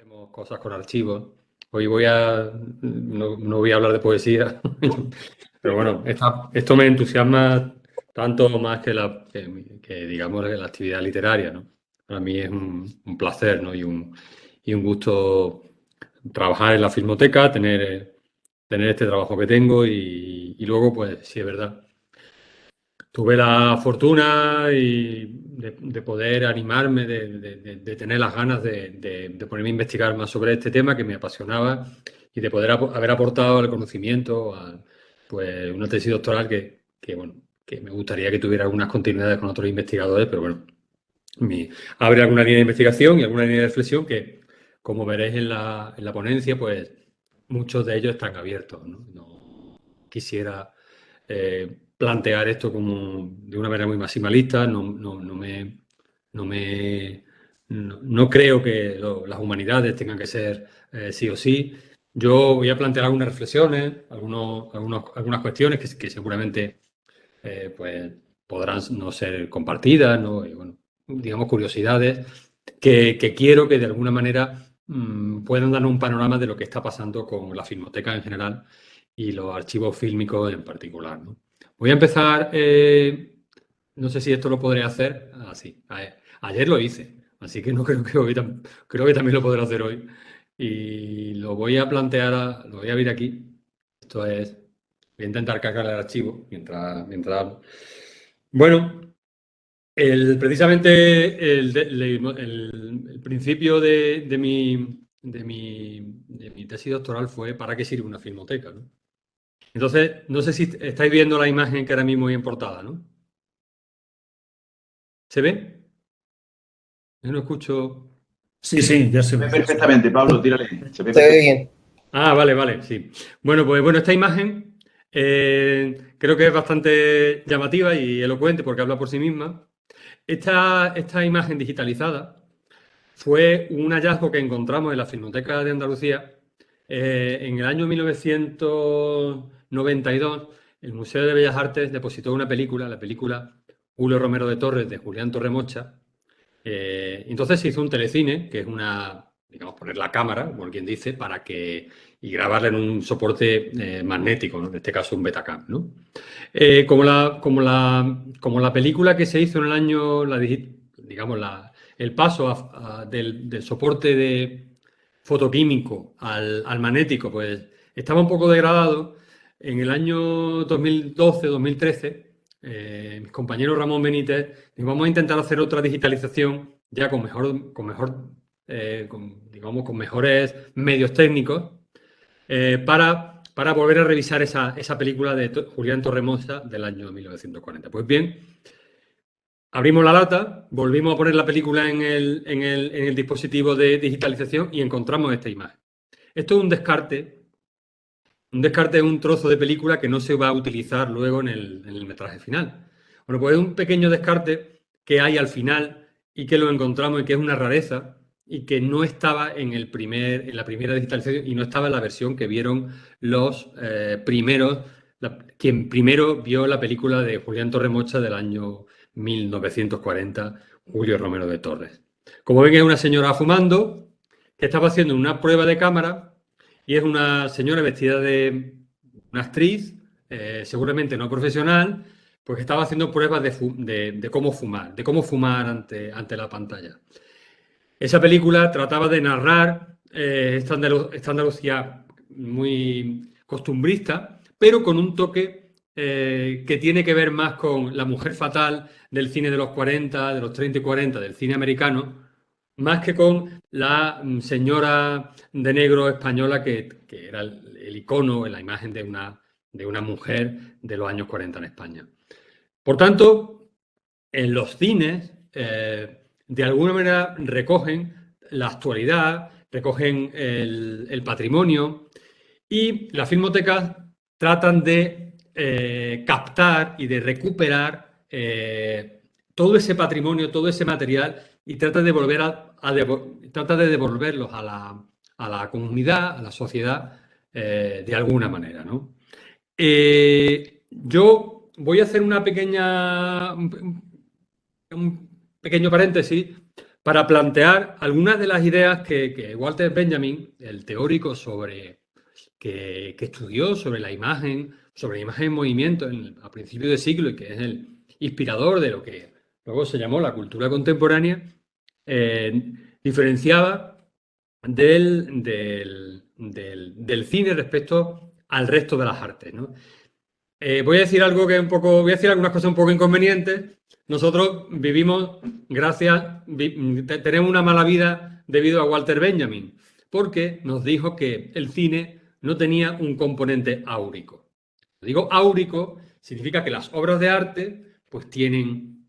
hacemos cosas con archivos. Hoy no voy a hablar de poesía, pero bueno, esto me entusiasma tanto más que, digamos, la actividad literaria, ¿no? Para mí es un placer, ¿no? Y un gusto trabajar en la Filmoteca, tener este trabajo que tengo y luego, pues, sí es verdad. Tuve la fortuna de poder animarme, de tener las ganas de ponerme a investigar más sobre este tema que me apasionaba y de poder haber aportado el conocimiento a pues, una tesis doctoral bueno, que me gustaría que tuviera algunas continuidades con otros investigadores, pero bueno, abre alguna línea de investigación y alguna línea de reflexión que, como veréis en la ponencia, pues muchos de ellos están abiertos, ¿no? No quisiera plantear esto como de una manera muy maximalista, no creo que las humanidades tengan que ser sí o sí. Yo voy a plantear algunas reflexiones, algunas cuestiones que seguramente pues podrán no ser compartidas, ¿no? Y, bueno, digamos, curiosidades que quiero que de alguna manera puedan dar un panorama de lo que está pasando con la Filmoteca en general y los archivos fílmicos en particular, ¿no? Voy a empezar, no sé si esto lo podré hacer así. Ayer lo hice, así que no creo que hoy creo que también lo podré hacer hoy. Y lo voy a plantear, lo voy a abrir aquí. Esto es, voy a intentar cargar el archivo mientras hablo. Bueno, precisamente el principio de mi tesis doctoral fue ¿para qué sirve una filmoteca? ¿No? Entonces, no sé si estáis viendo la imagen que ahora mismo hay en portada, ¿no? ¿Se ve? Yo no escucho. Sí, sí, ya se Ve ve. perfectamente, Pablo, tírale. Se ve Se ve perfectamente. bien. Ah, vale, vale, sí. Bueno, pues bueno, esta imagen creo que es bastante llamativa y elocuente porque habla por sí misma. Esta imagen digitalizada fue un hallazgo que encontramos en la Filmoteca de Andalucía en el año 1992. El Museo de Bellas Artes depositó una película, la película Julio Romero de Torres, de Julián Torremocha. Entonces se hizo un telecine, que es digamos, poner la cámara, como quien dice, y grabarla en un soporte magnético, ¿no? En este caso un Betacam, ¿no? Como la película que se hizo en el año, digamos, el paso del soporte de fotoquímico al magnético, pues estaba un poco degradado. En el año 2012-2013, mis compañeros Ramón Benítez, dijo, vamos a intentar hacer otra digitalización ya digamos, con mejores medios técnicos para volver a revisar esa película de Julián Torremocha del año 1940. Pues bien, abrimos la lata, volvimos a poner la película en el dispositivo de digitalización y encontramos esta imagen. Esto es un descarte. Un descarte es un trozo de película que no se va a utilizar luego en el metraje final. Bueno, pues es un pequeño descarte que hay al final y que lo encontramos y que es una rareza y que no estaba en la primera digitalización y no estaba en la versión que vieron los primeros, quien primero vio la película de Julián Torremocha del año 1940, Julio Romero de Torres. Como ven, es una señora fumando que estaba haciendo una prueba de cámara y es una señora vestida de una actriz, seguramente no profesional, pues que estaba haciendo pruebas de cómo fumar ante la pantalla. Esa película trataba de narrar esta Andalucía muy costumbrista, pero con un toque que tiene que ver más con la mujer fatal del cine de los 40, de los 30 y 40, del cine americano, más que con la señora de negro española que era el icono, la imagen de una mujer de los años 40 en España. Por tanto, en los cines, de alguna manera recogen la actualidad, recogen el patrimonio y las filmotecas tratan de captar y de recuperar todo ese patrimonio, todo ese material y tratan de trata de devolverlos a la comunidad, a la sociedad, de alguna manera, ¿no? Yo voy a hacer un pequeño paréntesis para plantear algunas de las ideas que Walter Benjamin, el teórico que estudió sobre la imagen en movimiento a principios de siglo y que es el inspirador de lo que luego se llamó la cultura contemporánea, diferenciaba del cine respecto al resto de las artes, ¿no? Voy a decir voy a decir algunas cosas un poco inconvenientes. Nosotros tenemos una mala vida debido a Walter Benjamin, porque nos dijo que el cine no tenía un componente áurico. Digo áurico, significa que las obras de arte pues tienen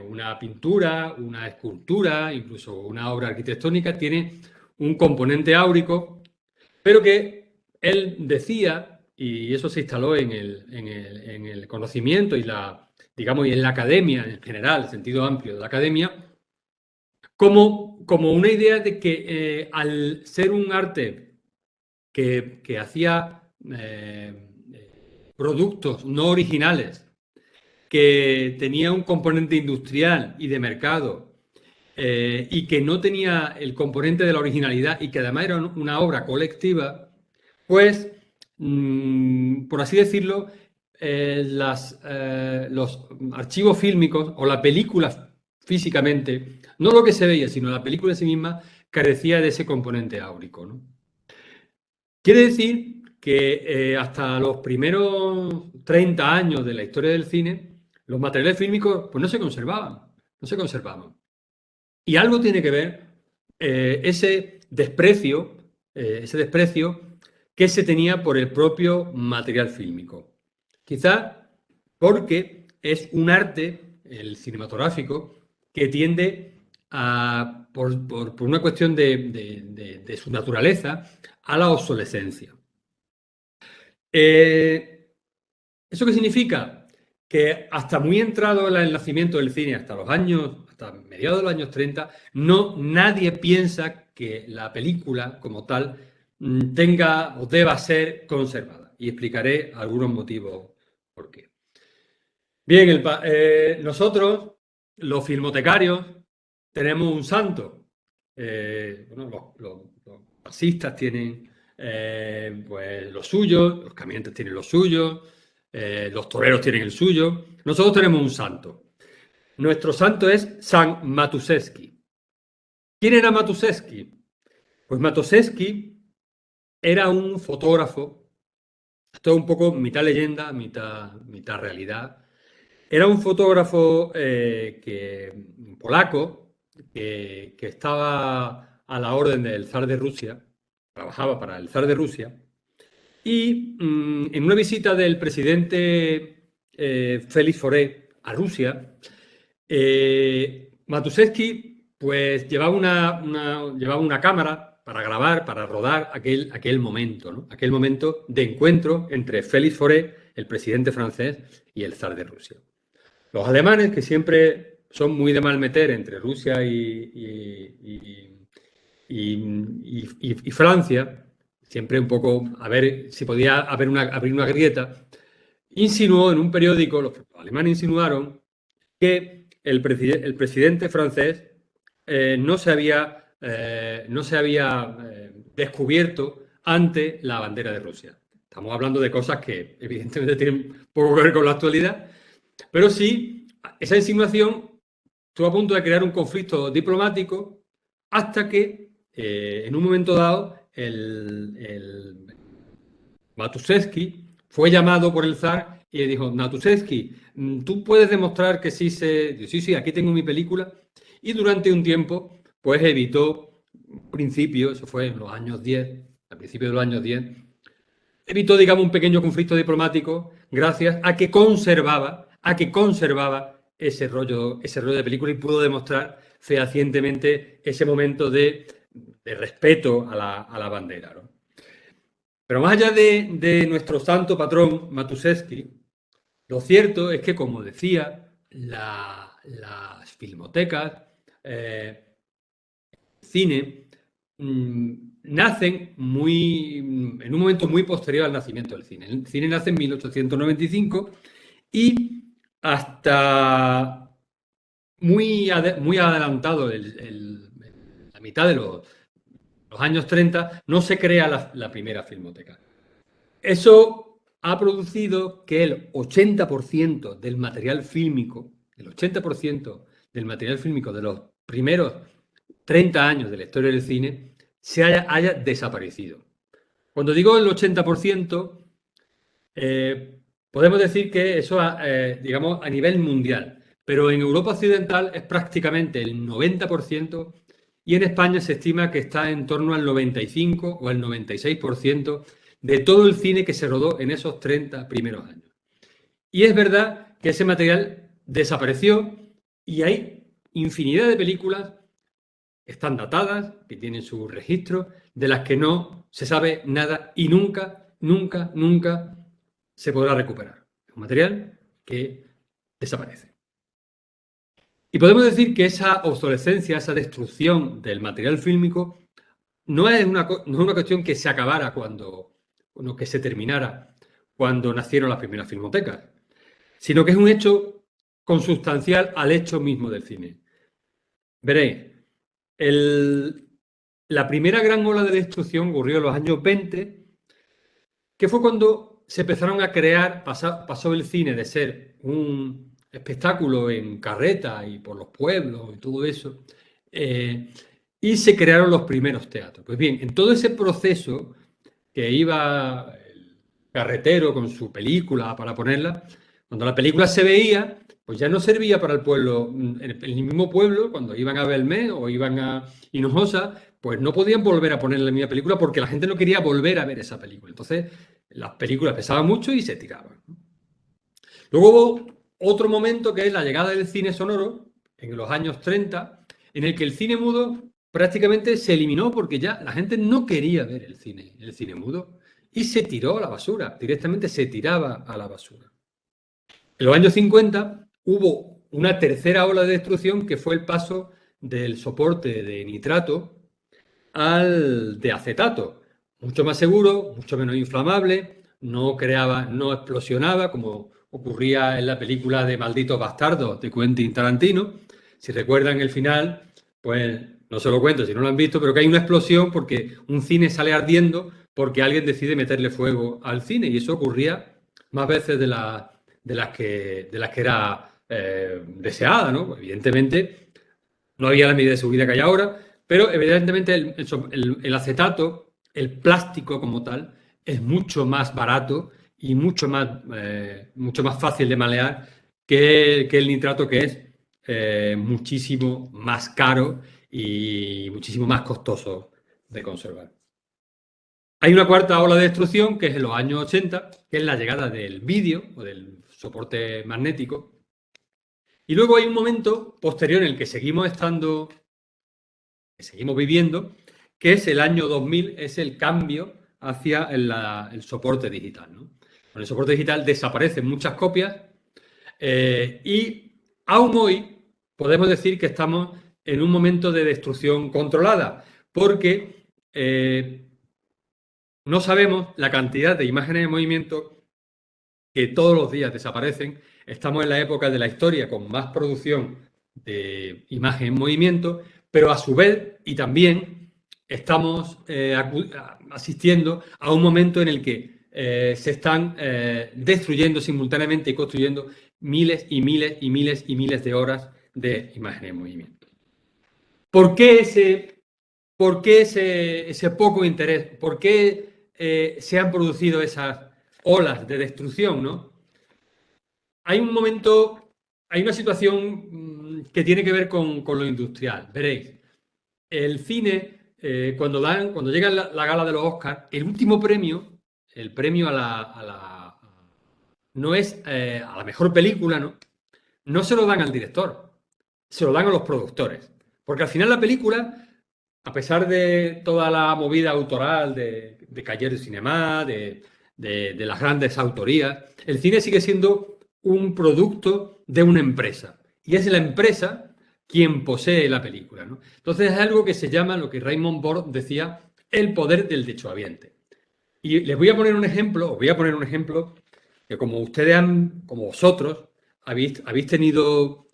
una pintura, una escultura, incluso una obra arquitectónica, tiene un componente áurico, pero que él decía, y eso se instaló en el conocimiento y digamos, y en la academia en general, el sentido amplio de la academia, como una idea de que al ser un arte que hacía productos no originales, que tenía un componente industrial y de mercado, y que no tenía el componente de la originalidad y que además era una obra colectiva, pues, por así decirlo, los archivos fílmicos o la película físicamente, no lo que se veía, sino la película en sí misma, carecía de ese componente áurico, ¿no? Quiere decir que hasta los primeros 30 años de la historia del cine, los materiales fílmicos pues, no se conservaban. Y algo tiene que ver ese desprecio que se tenía por el propio material fílmico. Quizás porque es un arte, el cinematográfico, que tiende por una cuestión de su naturaleza, a la obsolescencia. ¿Eso qué significa? Que hasta muy entrado el nacimiento del cine, hasta mediados de los años 30, nadie piensa que la película como tal tenga o deba ser conservada. Y explicaré algunos motivos por qué. Bien, nosotros, los filmotecarios, tenemos un santo. Los taxistas tienen pues, los suyos, los caminantes tienen los suyos, los toreros tienen el suyo. Nosotros tenemos un santo. Nuestro santo es San Matuszewski. ¿Quién era Matuszewski? Pues Matuszewski era un fotógrafo, esto es un poco mitad leyenda, mitad realidad. Era un fotógrafo polaco que estaba a la orden del zar de Rusia, trabajaba para el zar de Rusia, y en una visita del presidente Félix Fauré a Rusia, Matuszewski pues, llevaba una cámara para grabar, para rodar aquel momento, ¿no? Aquel momento de encuentro entre Félix Fauré, el presidente francés, y el zar de Rusia. Los alemanes, que siempre son muy de mal meter entre Rusia y Francia, siempre un poco a ver si podía abrir una grieta, insinuó en un periódico, los alemanes insinuaron que el presidente francés no se había descubierto ante la bandera de Rusia. Estamos hablando de cosas que evidentemente tienen poco que ver con la actualidad, pero sí, esa insinuación estuvo a punto de crear un conflicto diplomático hasta que en un momento dado el Matuszewski fue llamado por el zar y le dijo: Matuszewski, tú puedes demostrar que sí sí, aquí tengo mi película. Y durante un tiempo, pues evitó, eso fue en los años 10, a principios de los años 10, evitó, digamos, un pequeño conflicto diplomático gracias a que conservaba ese rollo de película y pudo demostrar fehacientemente ese momento de respeto a la bandera, ¿no? Pero más allá de nuestro santo patrón Matuszewski, lo cierto es que, como decía, las filmotecas, cine, nacen en un momento muy posterior al nacimiento del cine. El cine nace en 1895 y hasta muy adelantado, la mitad de los años 30, no se crea la primera filmoteca. Eso ha producido que el 80% del material fílmico, de los primeros 30 años de la historia del cine, se haya desaparecido. Cuando digo el 80%, podemos decir que eso, digamos, a nivel mundial, pero en Europa Occidental es prácticamente el 90% y en España se estima que está en torno al 95 o al 96% de todo el cine que se rodó en esos 30 primeros años. Y es verdad que ese material desapareció y hay infinidad de películas que están datadas, que tienen su registro, de las que no se sabe nada y nunca, nunca, nunca se podrá recuperar. Es un material que desaparece. Y podemos decir que esa obsolescencia, esa destrucción del material fílmico, no es una cuestión que se acabara que se terminara cuando nacieron las primeras filmotecas, sino que es un hecho consustancial al hecho mismo del cine. Veréis, la primera gran ola de destrucción ocurrió en los años 20, que fue cuando se empezaron a crear, pasó el cine de ser un espectáculo en carreta y por los pueblos y todo eso, y se crearon los primeros teatros. Pues bien, en todo ese proceso que iba el carretero con su película para ponerla, cuando la película se veía, pues ya no servía para el pueblo, en el mismo pueblo, cuando iban a Belmé o iban a Hinojosa, pues no podían volver a poner la misma película porque la gente no quería volver a ver esa película. Entonces, las películas pesaban mucho y se tiraban. Luego hubo otro momento que es la llegada del cine sonoro, en los años 30, en el que el cine mudo prácticamente se eliminó porque ya la gente no quería ver el cine mudo, y se tiró a la basura, directamente se tiraba a la basura. En los años 50 hubo una tercera ola de destrucción que fue el paso del soporte de nitrato al de acetato, mucho más seguro, mucho menos inflamable, no explosionaba como ocurría en la película de Malditos Bastardos de Quentin Tarantino. Si recuerdan el final, pues no se lo cuento si no lo han visto, pero que hay una explosión porque un cine sale ardiendo porque alguien decide meterle fuego al cine, y eso ocurría más veces de las que era deseada, ¿no? Pues, evidentemente no había la medida de seguridad que hay ahora, pero evidentemente el acetato, el plástico como tal, es mucho más barato y mucho más fácil de malear que el nitrato, que es muchísimo más caro y muchísimo más costoso de conservar. Hay una cuarta ola de destrucción, que es en los años 80, que es la llegada del vídeo o del soporte magnético. Y luego hay un momento posterior en el que seguimos viviendo, que es el año 2000, es el cambio hacia el soporte digital, ¿no? Con el soporte digital desaparecen muchas copias, y aún hoy podemos decir que estamos en un momento de destrucción controlada, porque no sabemos la cantidad de imágenes en movimiento que todos los días desaparecen. Estamos en la época de la historia con más producción de imagen en movimiento, pero a su vez y también estamos asistiendo a un momento en el que se están destruyendo simultáneamente y construyendo miles y miles y miles y miles de horas de imagen en movimiento. ¿Por qué ese poco interés? ¿Por qué se han producido esas olas de destrucción, ¿no? Hay un momento, hay una situación que tiene que ver con lo industrial. Veréis, el cine, cuando llega la gala de los Oscars, el último premio, el premio no es a la mejor película, ¿no? No se lo dan al director, se lo dan a los productores. Porque al final la película, a pesar de toda la movida autoral de Cahiers du Cinéma, de las grandes autorías, el cine sigue siendo un producto de una empresa. Y es la empresa quien posee la película, ¿no? Entonces es algo que se llama, lo que Raymond Borg decía, el poder del dechohabiente. Y les voy a poner un ejemplo, que como vosotros habéis tenido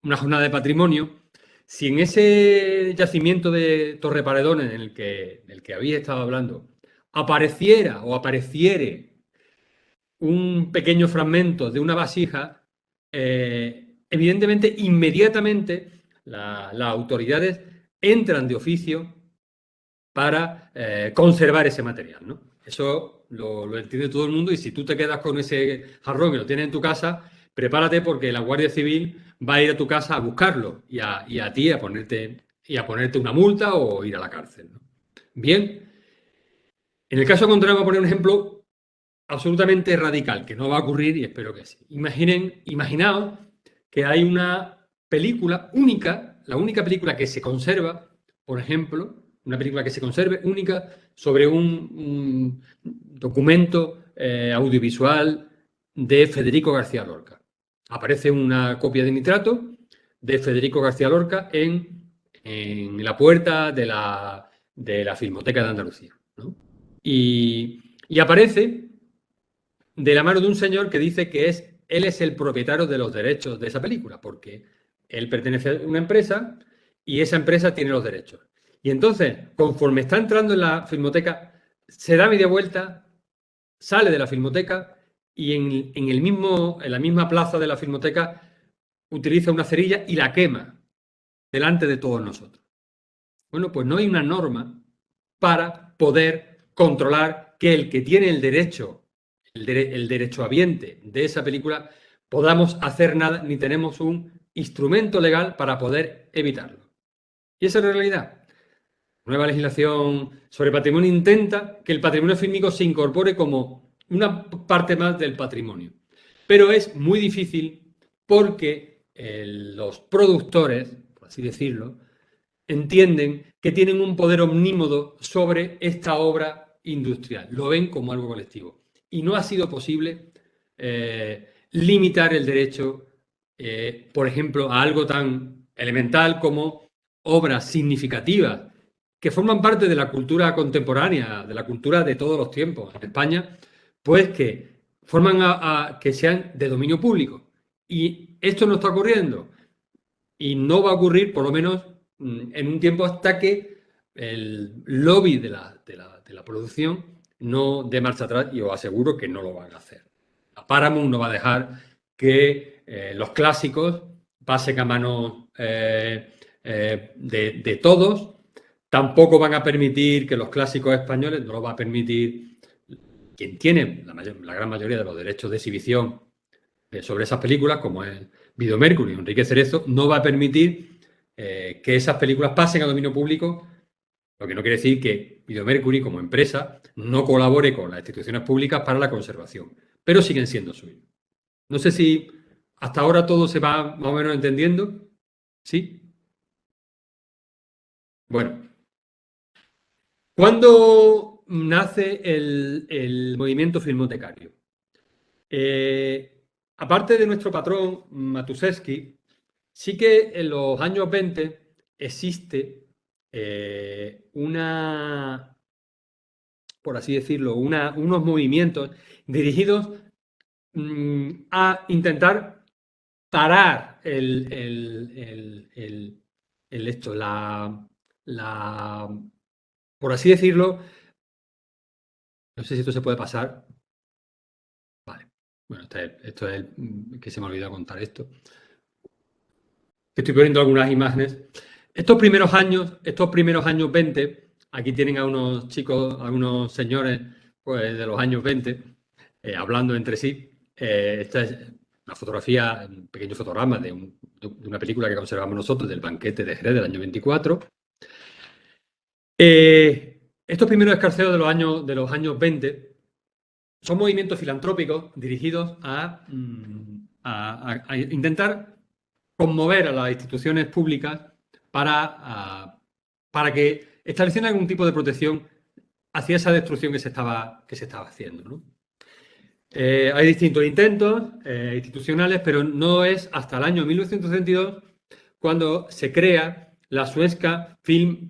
una jornada de patrimonio, si en ese yacimiento de Torreparedones en el que habéis estado hablando apareciera o apareciere un pequeño fragmento de una vasija, evidentemente, inmediatamente las autoridades entran de oficio para conservar ese material, ¿no? Eso lo entiende todo el mundo, y si tú te quedas con ese jarrón y lo tienes en tu casa, prepárate, porque la Guardia Civil va a ir a tu casa a buscarlo y a ti a ponerte una multa o ir a la cárcel, ¿no? Bien, en el caso contrario, voy a poner un ejemplo absolutamente radical, que no va a ocurrir y espero que sí. Imaginaos que hay una película única, la única película que se conserva, por ejemplo, una película que se conserve única sobre un documento audiovisual de Federico García Lorca. Aparece una copia de nitrato de Federico García Lorca en la puerta de la Filmoteca de Andalucía, ¿no? Y aparece de la mano de un señor que dice que él es el propietario de los derechos de esa película, porque él pertenece a una empresa y esa empresa tiene los derechos. Y entonces, conforme está entrando en la filmoteca, se da media vuelta, sale de la filmoteca y en la misma plaza de la filmoteca utiliza una cerilla y la quema delante de todos nosotros. Bueno, pues no hay una norma para poder controlar que el que tiene el derecho, el derechohabiente de esa película, podamos hacer nada, ni tenemos un instrumento legal para poder evitarlo. Y esa es la realidad. La nueva legislación sobre patrimonio intenta que el patrimonio fílmico se incorpore como una parte más del patrimonio. Pero es muy difícil porque los productores, por así decirlo, entienden que tienen un poder omnímodo sobre esta obra industrial. Lo ven como algo colectivo. Y no ha sido posible limitar el derecho, por ejemplo, a algo tan elemental como obras significativas que forman parte de la cultura contemporánea, de la cultura de todos los tiempos en España, pues que forman que sean de dominio público. Y esto no está ocurriendo. Y no va a ocurrir, por lo menos, en un tiempo, hasta que el lobby de la producción no dé marcha atrás, y os aseguro que no lo van a hacer. La Paramount no va a dejar que los clásicos pasen a manos de todos. Tampoco van a permitir que los clásicos españoles, no lo va a permitir quien tiene la gran mayoría de los derechos de exhibición sobre esas películas, como es Video Mercury, Enrique Cerezo, no va a permitir que esas películas pasen a dominio público, lo que no quiere decir que Video Mercury, como empresa, no colabore con las instituciones públicas para la conservación, pero siguen siendo suyos. No sé si hasta ahora todo se va más o menos entendiendo. ¿Sí? Bueno, ¿cuándo nace el movimiento filmotecario? Aparte de nuestro patrón Matuszewski, sí que en los años 20 existe por así decirlo, unos movimientos dirigidos a intentar parar por así decirlo, no sé si esto se puede pasar. Vale, bueno, esto es que se me ha olvidado contar esto. Estoy poniendo algunas imágenes. Estos primeros años 20, aquí tienen a unos chicos, a unos señores pues, de los años 20, hablando entre sí. Esta es una fotografía, un pequeño fotograma de una película que conservamos nosotros, del banquete de Jerez del año 24. Estos primeros escarceos de los años 20 son movimientos filantrópicos dirigidos a intentar conmover a las instituciones públicas para que establecieran algún tipo de protección hacia esa destrucción que se estaba haciendo, ¿no? Hay distintos intentos institucionales, pero no es hasta el año 1932 cuando se crea la sueca Film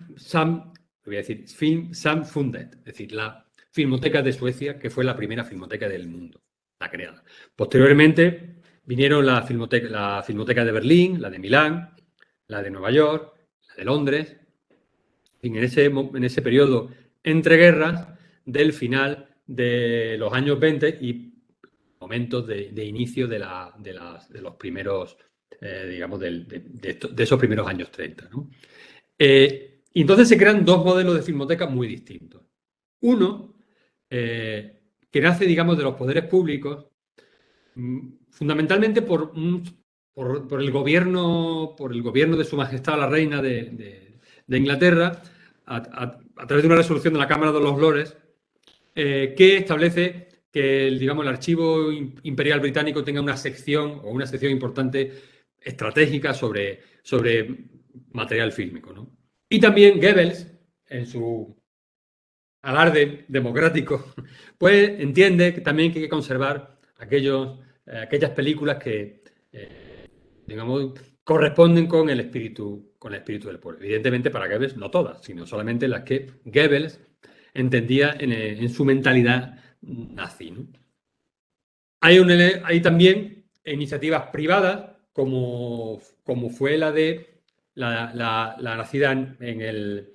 Samfundet, es decir, la Filmoteca de Suecia, que fue la primera filmoteca del mundo, la creada. Posteriormente, vinieron la Filmoteca de Berlín, la de Milán, la de Nueva York, la de Londres, en ese periodo entre guerras del final de los años 20 y momentos de inicio de los primeros, digamos, de esos primeros años 30, ¿no? Y entonces se crean dos modelos de filmoteca muy distintos. Uno, que nace, digamos, de los poderes públicos, fundamentalmente por el gobierno de Su Majestad la Reina de Inglaterra, a través de una resolución de la Cámara de los Lores, que establece que digamos, el Archivo Imperial Británico tenga una sección o una sección importante estratégica sobre material fílmico, ¿no? Y también Goebbels, en su alarde democrático, pues entiende que también hay que conservar aquellas películas que, digamos, corresponden con el espíritu del pueblo. Evidentemente, para Goebbels no todas, sino solamente las que Goebbels entendía en su mentalidad nazi, ¿no? Hay también iniciativas privadas, como fue la de la nacida en el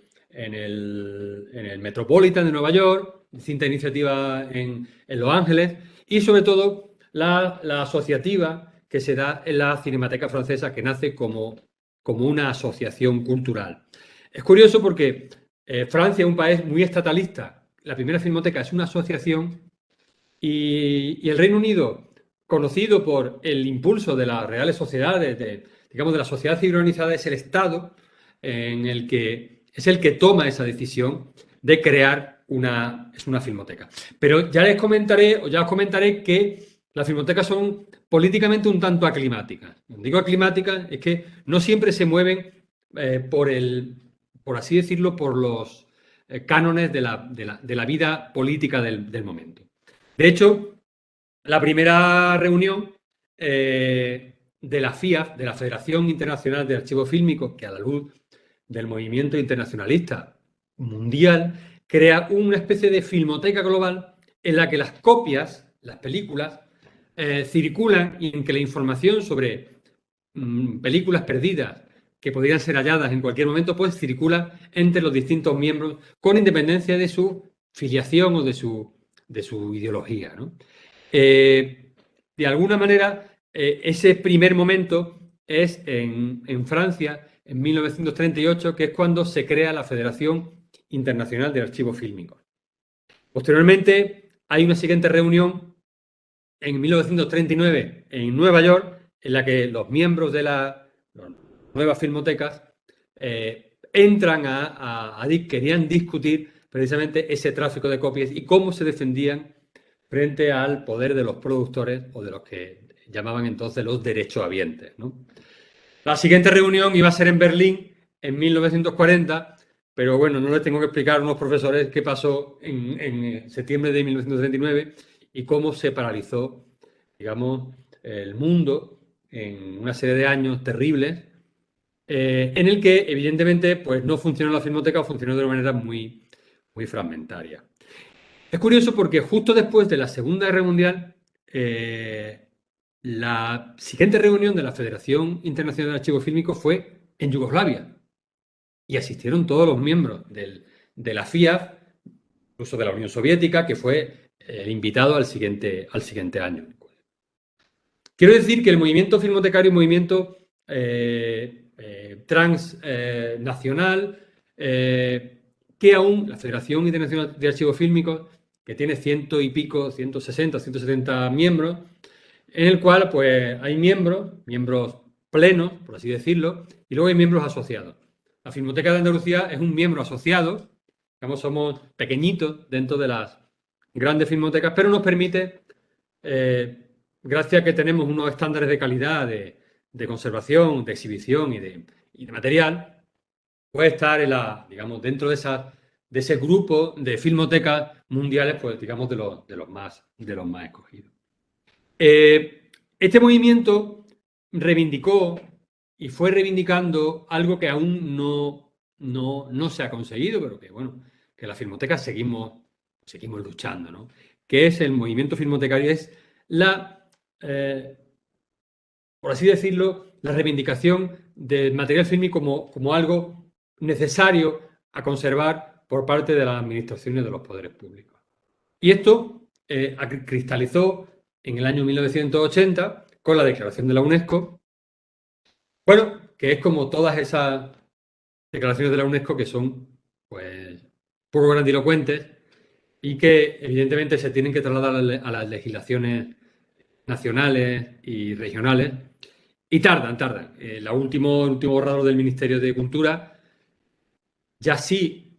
Metropolitan de Nueva York, distinta iniciativa en Los Ángeles, y sobre todo la asociativa que se da en la Cinemateca Francesa, que nace como una asociación cultural. Es curioso porque Francia es un país muy estatalista. La primera filmoteca es una asociación y el Reino Unido, conocido por el impulso de las reales sociedades, digamos, de la sociedad civil organizada, es el Estado es el que toma esa decisión de crear una filmoteca. Pero ya os comentaré que las filmotecas son políticamente un tanto aclimáticas. Cuando digo aclimáticas es que no siempre se mueven por así decirlo, por los cánones de la vida política del momento. De hecho, la primera reunión de la FIAF, de la Federación Internacional de Archivos Fílmicos, que a la luz del movimiento internacionalista mundial, crea una especie de filmoteca global en la que las copias, las películas, circulan y en que la información sobre películas perdidas que podrían ser halladas en cualquier momento, pues circula entre los distintos miembros con independencia de su filiación o de su ideología, ¿no? De alguna manera, ese primer momento es en Francia, en 1938, que es cuando se crea la Federación Internacional de Archivos Fílmicos. Posteriormente, hay una siguiente reunión en 1939 en Nueva York, en la que los miembros de las nuevas filmotecas querían discutir precisamente ese tráfico de copias y cómo se defendían frente al poder de los productores o de los que llamaban entonces los derechohabientes, ¿no? La siguiente reunión iba a ser en Berlín en 1940, pero bueno, no les tengo que explicar a unos profesores qué pasó en septiembre de 1939 y cómo se paralizó, digamos, el mundo en una serie de años terribles, en el que evidentemente pues, no funcionó la filmoteca o funcionó de una manera muy, muy fragmentaria. Es curioso porque justo después de la Segunda Guerra Mundial, la siguiente reunión de la Federación Internacional de Archivos Fílmicos fue en Yugoslavia y asistieron todos los miembros de la FIAF, incluso de la Unión Soviética, que fue el invitado al siguiente año. Quiero decir que el movimiento filmotecario es un movimiento transnacional, que aún la Federación Internacional de Archivos Fílmicos, que tiene 160, 170 miembros, en el cual pues hay miembros plenos, por así decirlo, y luego hay miembros asociados. La Filmoteca de Andalucía es un miembro asociado, digamos, somos pequeñitos dentro de las grandes filmotecas, pero nos permite, gracias a que tenemos unos estándares de calidad de conservación, de exhibición y de material, puede estar digamos, dentro de ese grupo de filmotecas mundiales, pues digamos, de los más escogidos. Este movimiento reivindicó y fue reivindicando algo que aún no se ha conseguido, pero que, bueno, que las filmotecas seguimos luchando, ¿no? Que es el movimiento filmotecario, es la por así decirlo, la reivindicación del material fílmico como algo necesario a conservar por parte de las administraciones de los poderes públicos. Y esto cristalizó en el año 1980 con la declaración de la UNESCO, bueno, que es como todas esas declaraciones de la UNESCO que son, pues, poco grandilocuentes y que evidentemente se tienen que trasladar a las legislaciones nacionales y regionales y tardan. El último borrador del Ministerio de Cultura ya sí,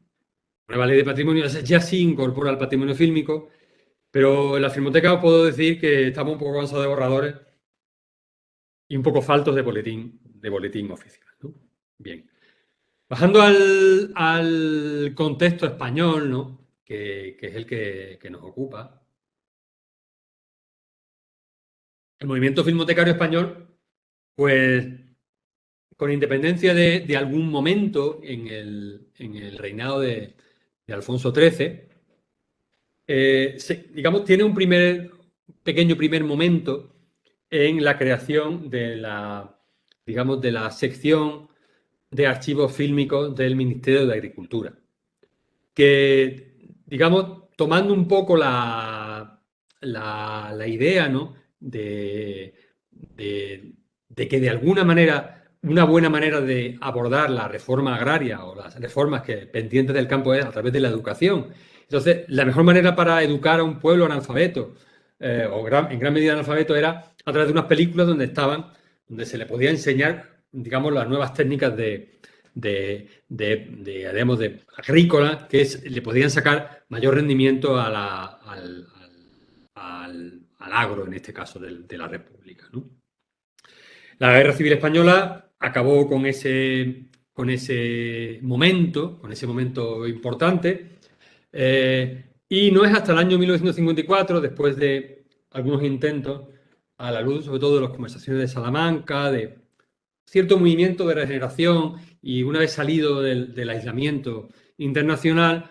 nueva ley de patrimonio, ya sí incorpora el patrimonio fílmico, pero en la Filmoteca os puedo decir que estamos un poco cansados de borradores y un poco faltos de boletín oficial, ¿no? Bien. Bajando al contexto español, ¿no? Que es el que nos ocupa. El movimiento filmotecario español, pues, con independencia de algún momento en el reinado de Alfonso XIII, digamos, tiene un pequeño primer momento en la creación digamos, de la sección de archivos fílmicos del Ministerio de Agricultura, que, digamos, tomando un poco la idea, ¿no? de que de alguna manera, una buena manera de abordar la reforma agraria o las reformas pendientes del campo es a través de la educación. Entonces, la mejor manera para educar a un pueblo analfabeto, en gran medida analfabeto, era a través de unas películas donde se le podía enseñar, digamos, las nuevas técnicas digamos, de agrícola le podían sacar mayor rendimiento al agro, en este caso, de la República, ¿no? La Guerra Civil Española acabó con ese momento importante, y no es hasta el año 1954, después de algunos intentos, a la luz sobre todo de las conversaciones de Salamanca, de cierto movimiento de regeneración y una vez salido del aislamiento internacional,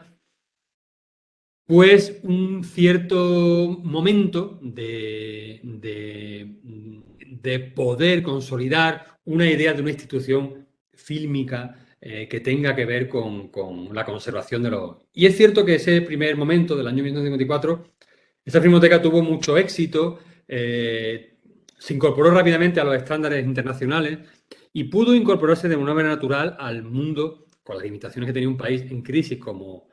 pues un cierto momento de poder consolidar una idea de una institución fílmica que tenga que ver con la conservación de los... Y es cierto que ese primer momento del año 1954, esta filmoteca tuvo mucho éxito, se incorporó rápidamente a los estándares internacionales y pudo incorporarse de una manera natural al mundo con las limitaciones que tenía un país en crisis como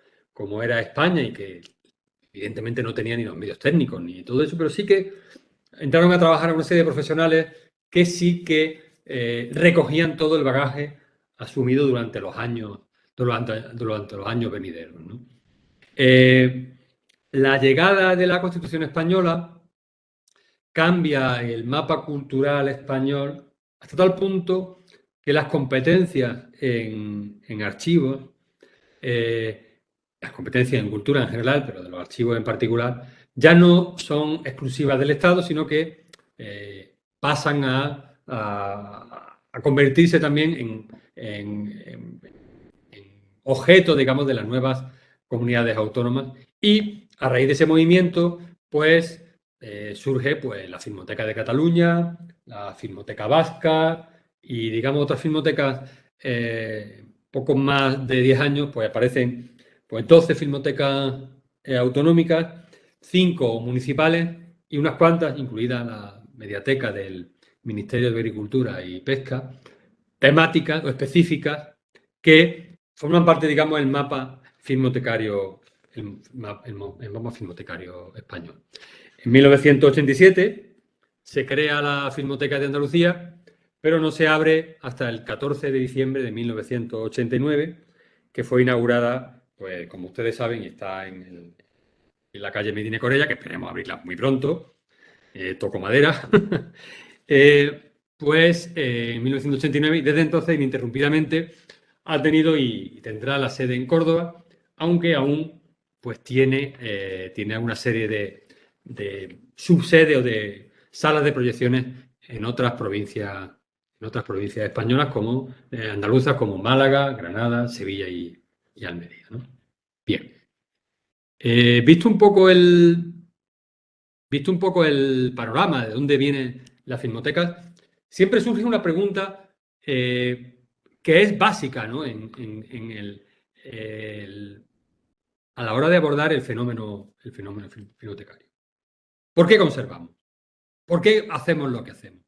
era España y que evidentemente no tenía ni los medios técnicos ni todo eso, pero sí que entraron a trabajar una serie de profesionales que sí que recogían todo el bagaje asumido durante los años venideros, ¿no? La llegada de la Constitución española cambia el mapa cultural español hasta tal punto que las competencias en archivos, las competencias en cultura en general, pero de los archivos en particular, ya no son exclusivas del Estado, sino que pasan a convertirse también en objeto, digamos, de las nuevas comunidades autónomas. Y a raíz de ese movimiento, pues surge pues, la Filmoteca de Cataluña, la Filmoteca Vasca y, digamos, otras filmotecas, poco más de 10 años, pues aparecen pues, 12 filmotecas autonómicas, 5 municipales y unas cuantas, incluida la mediateca del Ministerio de Agricultura y Pesca, temáticas o específicas que forman parte, digamos, del mapa filmotecario, el mapa filmotecario español. En 1987 se crea la Filmoteca de Andalucía, pero no se abre hasta el 14 de diciembre de 1989, que fue inaugurada, pues como ustedes saben, y está en la calle Medina Corella, que esperemos abrirla muy pronto, toco madera, pues en 1989, y desde entonces, ininterrumpidamente, ha tenido y tendrá la sede en Córdoba, aunque aún pues tiene una serie de subsedes o de salas de proyecciones en otras provincias españolas como andaluzas, como Málaga, Granada, Sevilla y Almería, ¿no? Bien. Visto un poco el panorama de dónde vienen las filmotecas, siempre surge una pregunta que es básica, ¿no? A la hora de abordar el fenómeno filmotecario. ¿Por qué conservamos? ¿Por qué hacemos lo que hacemos?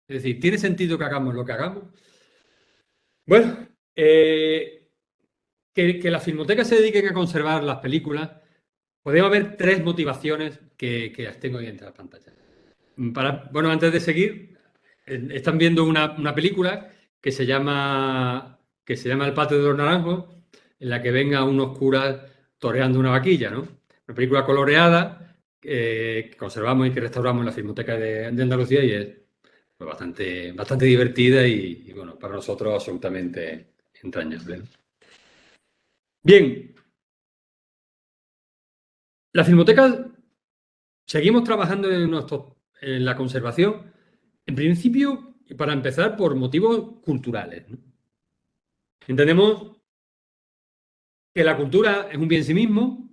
Es decir, ¿tiene sentido que hagamos lo que hagamos? Bueno, que las filmotecas se dediquen a conservar las películas, podemos ver tres motivaciones que las tengo ahí en la pantalla. Bueno, antes de seguir, están viendo una película que se llama El patio de los naranjos, en la que ven a unos curas toreando una vaquilla, ¿no? Una película coloreada que conservamos y que restauramos en la Filmoteca de Andalucía y es pues, bastante divertida y, bueno, para nosotros absolutamente entrañable, ¿no? Bien, la Filmoteca seguimos trabajando en la conservación, en principio, para empezar, por motivos culturales, ¿no? Entendemos que la cultura es un bien en sí mismo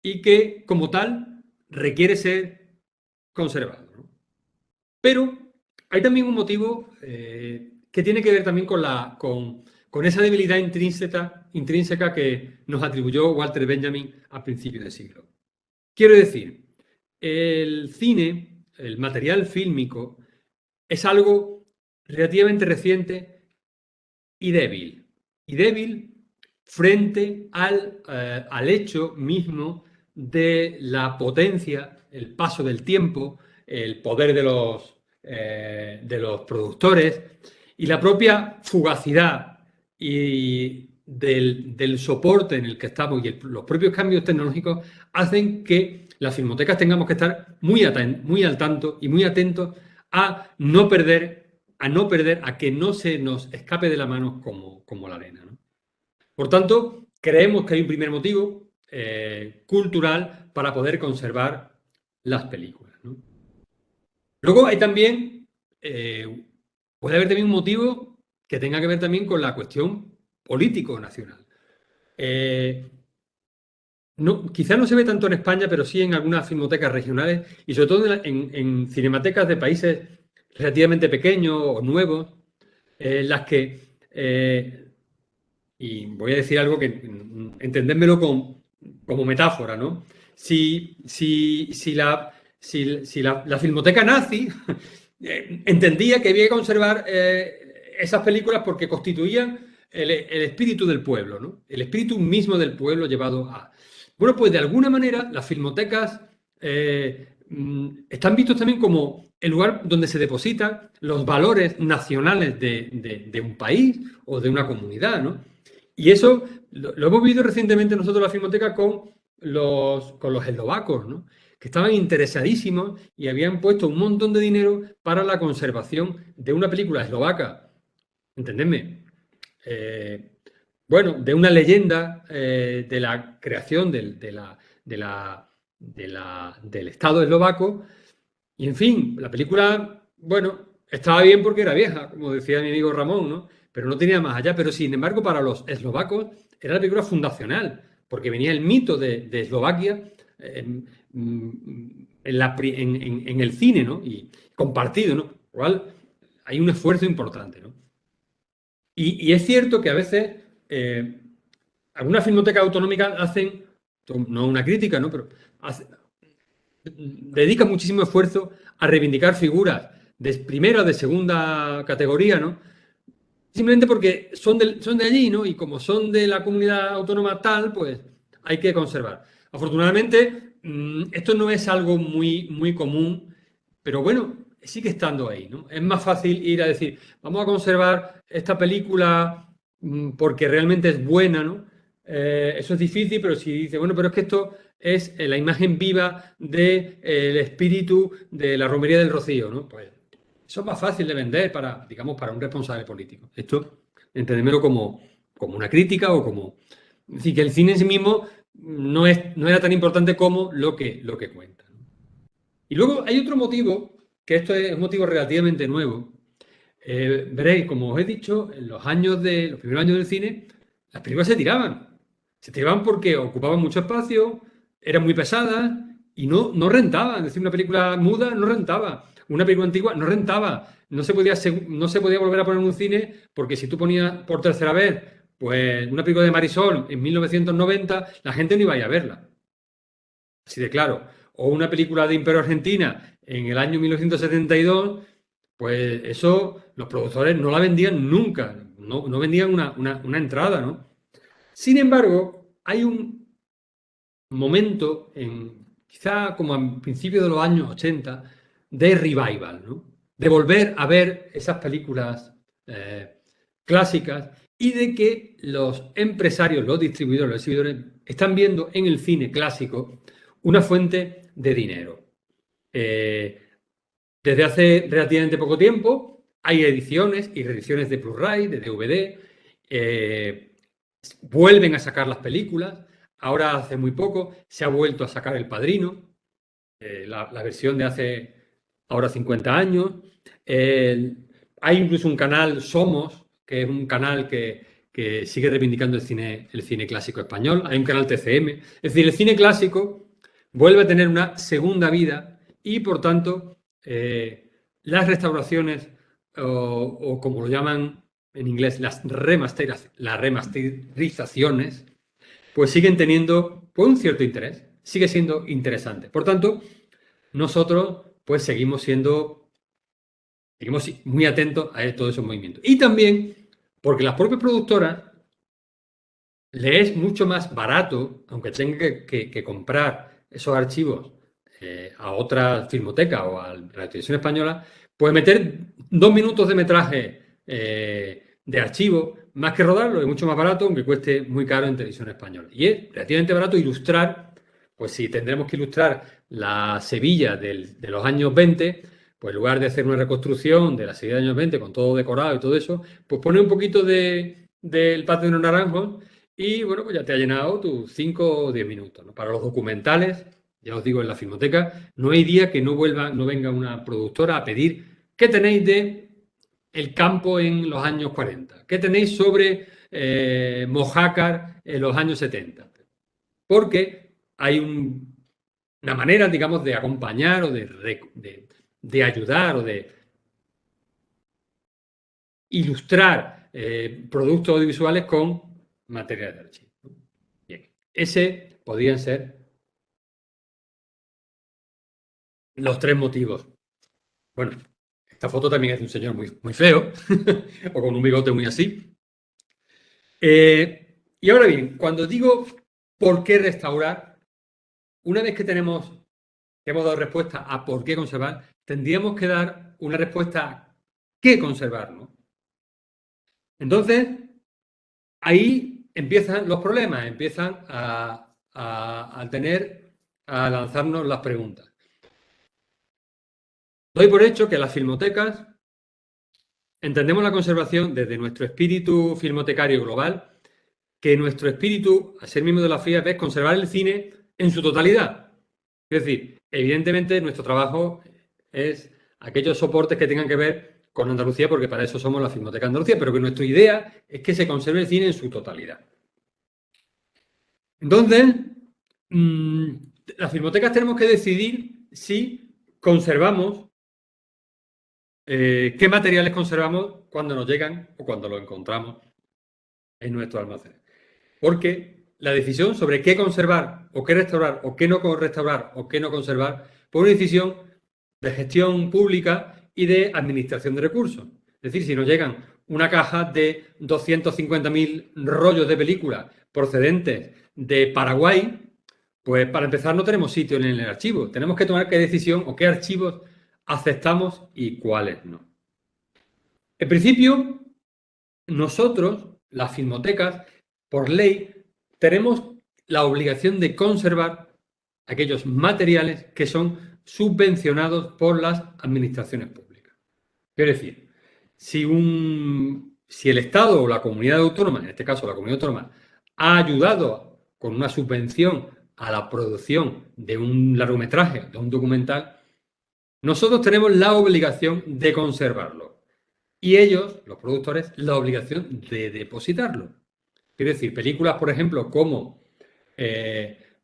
y que, como tal, requiere ser conservado, ¿no? Pero hay también un motivo que tiene que ver también con esa debilidad intrínseca que nos atribuyó Walter Benjamin a principios de siglo. Quiero decir, el cine, el material fílmico, es algo relativamente reciente y débil. Y débil frente al hecho mismo de la potencia, el paso del tiempo, el poder de los productores y la propia fugacidad y del soporte en el que estamos y los propios cambios tecnológicos hacen que las filmotecas tengamos que estar muy al tanto y muy atentos a no perder, a que no se nos escape de la mano como la arena, ¿no? Por tanto, creemos que hay un primer motivo cultural para poder conservar las películas, ¿no? Luego hay también, puede haber también un motivo que tenga que ver también con la cuestión político-nacional. Quizás no se ve tanto en España, pero sí en algunas filmotecas regionales y sobre todo en cinematecas de países relativamente pequeños o nuevos, las que, y voy a decir algo que entendérmelo como metáfora, ¿no? Si la filmoteca nazi entendía que había que conservar esas películas porque constituían el espíritu del pueblo, ¿no? El espíritu mismo del pueblo llevado a... Bueno, pues de alguna manera las filmotecas están vistos también como el lugar donde se depositan los valores nacionales de un país o de una comunidad, ¿no? Y eso lo hemos vivido recientemente nosotros en la filmoteca con los eslovacos, ¿no? Que estaban interesadísimos y habían puesto un montón de dinero para la conservación de una película eslovaca, entendedme, bueno, de una leyenda de la creación del Estado eslovaco. Y en fin, la película, bueno, estaba bien porque era vieja, como decía mi amigo Ramón, ¿no? Pero no tenía más allá. Pero sin embargo, para los eslovacos era la película fundacional, porque venía el mito de Eslovaquia en el cine, ¿no? Y compartido, ¿no? Igual hay un esfuerzo importante, ¿no? Y es cierto que a veces algunas filmotecas autonómicas hacen, no una crítica, ¿no? Pero dedican muchísimo esfuerzo a reivindicar figuras de primera o de segunda categoría, ¿no? Simplemente porque son de allí, ¿no? Y como son de la comunidad autónoma tal, pues hay que conservar. Afortunadamente, esto no es algo muy común, pero bueno, sigue estando ahí, ¿no? Es más fácil ir a decir, vamos a conservar esta película porque realmente es buena, ¿no? Eso es difícil, pero si dice, bueno, pero es que esto es la imagen viva del espíritu de la romería del Rocío, ¿no? Pues eso es más fácil de vender digamos, para un responsable político. Esto, entendémoslo como una crítica o como... Es decir, que el cine en sí mismo no era tan importante como lo que cuenta, ¿no? Y luego hay otro motivo, que esto es un motivo relativamente nuevo. Veréis, como os he dicho, en los primeros años del cine, las películas se tiraban. Se tiraban porque ocupaban mucho espacio, eran muy pesadas y no rentaban. Es decir, una película muda no rentaba. Una película antigua no rentaba. no se podía volver a poner en un cine porque si tú ponías por tercera vez pues una película de Marisol en 1990, la gente no iba a ir a verla. Así de claro. O una película de Imperio Argentina en el año 1972, pues eso los productores no la vendían nunca, no vendían una entrada, ¿no? Sin embargo, hay un momento, quizá como a principios de los años 80, de revival, ¿no? De volver a ver esas películas clásicas y de que los empresarios, los distribuidores, los exhibidores están viendo en el cine clásico una fuente de dinero. Desde hace relativamente poco tiempo hay ediciones y reediciones de Blu-ray, de DVD, vuelven a sacar las películas. Ahora, hace muy poco, se ha vuelto a sacar El Padrino, la versión de hace ahora 50 años. Hay incluso un canal, Somos, que es un canal que sigue reivindicando el cine clásico español. Hay un canal TCM. Es decir, el cine clásico vuelve a tener una segunda vida y, por tanto, las restauraciones, o como lo llaman en inglés, las remasterizaciones, pues siguen teniendo pues, un cierto interés, sigue siendo interesante. Por tanto, nosotros pues seguimos muy atentos a todos esos movimientos. Y también porque las propias productoras le es mucho más barato, aunque tengan que comprar esos archivos a otra filmoteca o a la televisión española, pues meter 2 minutos de metraje de archivo, más que rodarlo, es mucho más barato, aunque cueste muy caro en televisión española. Y es relativamente barato ilustrar, pues si tendremos que ilustrar la Sevilla de los años 20, pues en lugar de hacer una reconstrucción de la Sevilla de los años 20 con todo decorado y todo eso, pues pone un poquito del Patio de los Naranjos y bueno, pues ya te ha llenado tus 5 o 10 minutos, ¿no? Para los documentales, ya os digo, en la Filmoteca, no hay día que no venga una productora a pedir qué tenéis de el campo en los años 40, qué tenéis sobre Mojácar en los años 70. Porque hay una manera, digamos, de acompañar o de ayudar o de ilustrar productos audiovisuales con materiales de archivo. Bien, ese podrían ser los 3 motivos. Bueno, esta foto también es de un señor muy, muy feo, o con un bigote muy así. Y ahora bien, cuando digo por qué restaurar, una vez que hemos dado respuesta a por qué conservar, tendríamos que dar una respuesta a qué conservar, ¿no? Entonces, ahí empiezan los problemas, empiezan a lanzarnos las preguntas. Doy por hecho que las filmotecas entendemos la conservación desde nuestro espíritu filmotecario global, que nuestro espíritu, al ser miembro de la FIAP, es conservar el cine en su totalidad. Es decir, evidentemente nuestro trabajo es aquellos soportes que tengan que ver con Andalucía, porque para eso somos la Filmoteca de Andalucía, pero que nuestra idea es que se conserve el cine en su totalidad. Entonces, las filmotecas tenemos que decidir si conservamos, qué materiales conservamos cuando nos llegan o cuando los encontramos en nuestro almacén. Porque la decisión sobre qué conservar o qué restaurar o qué no restaurar o qué no conservar, pues una decisión de gestión pública y de administración de recursos. Es decir, si nos llegan una caja de 250.000 rollos de películas procedentes de Paraguay, pues para empezar no tenemos sitio en el archivo. Tenemos que tomar qué decisión o qué archivos aceptamos y cuáles no. En principio, nosotros, las filmotecas, por ley, tenemos la obligación de conservar aquellos materiales que son subvencionados por las administraciones públicas. Es decir, si el Estado o la comunidad autónoma, en este caso la comunidad autónoma, ha ayudado con una subvención a la producción de un largometraje, de un documental, nosotros tenemos la obligación de conservarlo. Y ellos, los productores, la obligación de depositarlo. Es decir, películas, por ejemplo, como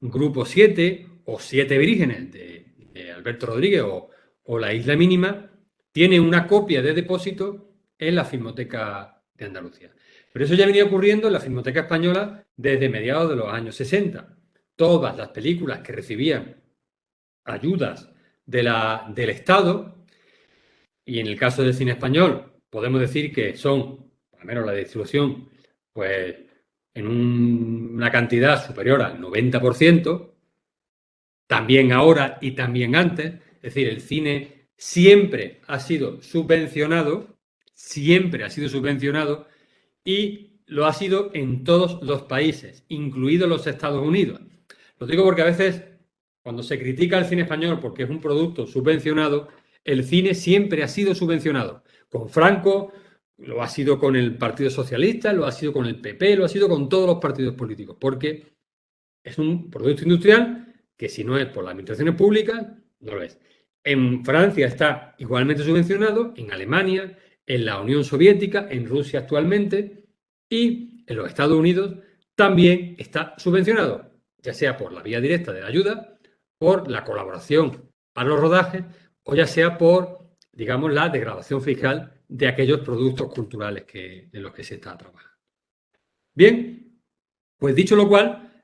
Grupo 7 o Siete Vírgenes de Alberto Rodríguez o La Isla Mínima, tiene una copia de depósito en la Filmoteca de Andalucía. Pero eso ya venía ocurriendo en la Filmoteca Española desde mediados de los años 60. Todas las películas que recibían ayudas del Estado, y en el caso del cine español podemos decir que son, al menos la distribución, pues en una cantidad superior al 90%, también ahora y también antes, es decir, el cine siempre ha sido subvencionado y lo ha sido en todos los países, incluidos los Estados Unidos. Lo digo porque a veces, cuando se critica el cine español porque es un producto subvencionado, el cine siempre ha sido subvencionado. Con Franco, lo ha sido con el Partido Socialista, lo ha sido con el PP, lo ha sido con todos los partidos políticos, porque es un producto industrial que, si no es por las administraciones públicas, no lo es. En Francia está igualmente subvencionado, en Alemania, en la Unión Soviética, en Rusia actualmente, y en los Estados Unidos también está subvencionado, ya sea por la vía directa de la ayuda, por la colaboración para los rodajes, o ya sea por, digamos, la degradación fiscal de aquellos productos culturales en los que se está trabajando. Bien, pues dicho lo cual,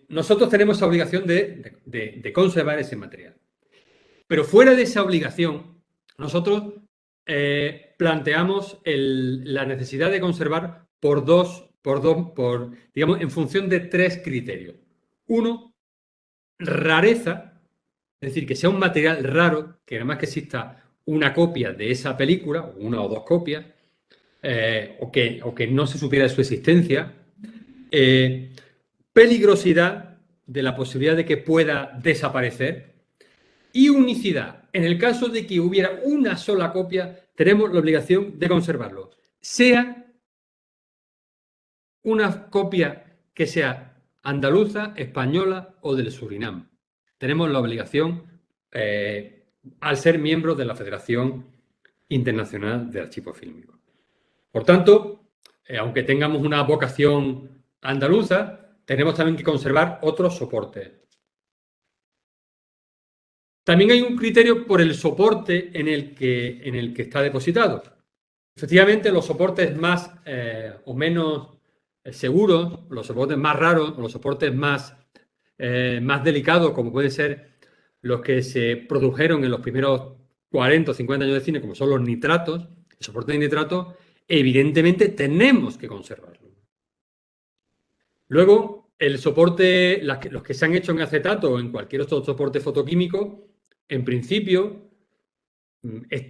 nosotros tenemos la obligación de conservar ese material. Pero fuera de esa obligación, nosotros planteamos la necesidad de conservar digamos, en función de 3 criterios. Uno, rareza, es decir, que sea un material raro, que además que exista una copia de esa película, o una o 2 copias, o que no se supiera de su existencia. Peligrosidad de la posibilidad de que pueda desaparecer, y unicidad. En el caso de que hubiera una sola copia, tenemos la obligación de conservarlo, sea una copia que sea andaluza, española o del Surinam. Tenemos la obligación, al ser miembros de la Federación Internacional de Archivos Fílmicos. Por tanto, aunque tengamos una vocación andaluza, tenemos también que conservar otros soportes. También hay un criterio por el soporte en el que está depositado. Efectivamente, los soportes más o menos seguros, los soportes más raros, o los soportes más delicados, como pueden ser los que se produjeron en los primeros 40 o 50 años de cine, como son los nitratos, el soporte de nitratos, evidentemente tenemos que conservarlo. Luego, el soporte, los que se han hecho en acetato o en cualquier otro soporte fotoquímico, en principio,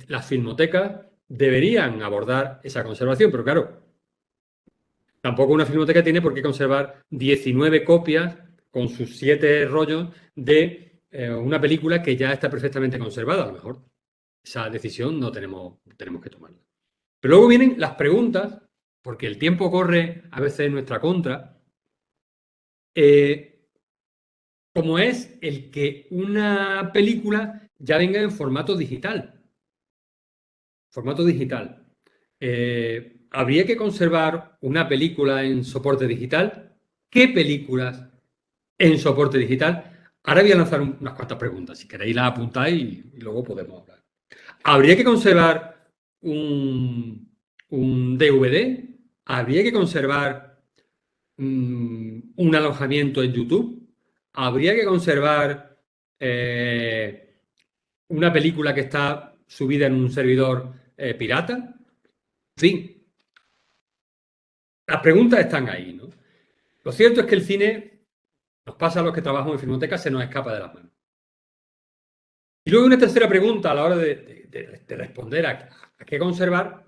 las filmotecas deberían abordar esa conservación, pero claro, tampoco una filmoteca tiene por qué conservar 19 copias con sus 7 rollos de una película que ya está perfectamente conservada. A lo mejor esa decisión no tenemos que tomarla. Pero luego vienen las preguntas, porque el tiempo corre a veces en nuestra contra, como es el que una película ya venga en formato digital. Formato digital. ¿Habría que conservar una película en soporte digital? ¿Qué películas en soporte digital? Ahora voy a lanzar unas cuantas preguntas. Si queréis las apuntáis y luego podemos hablar. ¿Habría que conservar un DVD? ¿Habría que conservar un alojamiento en YouTube? ¿Habría que conservar una película que está subida en un servidor pirata? En fin, las preguntas están ahí, ¿no? Lo cierto es que el cine, nos pasa a los que trabajamos en filmotecas, se nos escapa de las manos. Y luego una tercera pregunta a la hora de responder a qué conservar,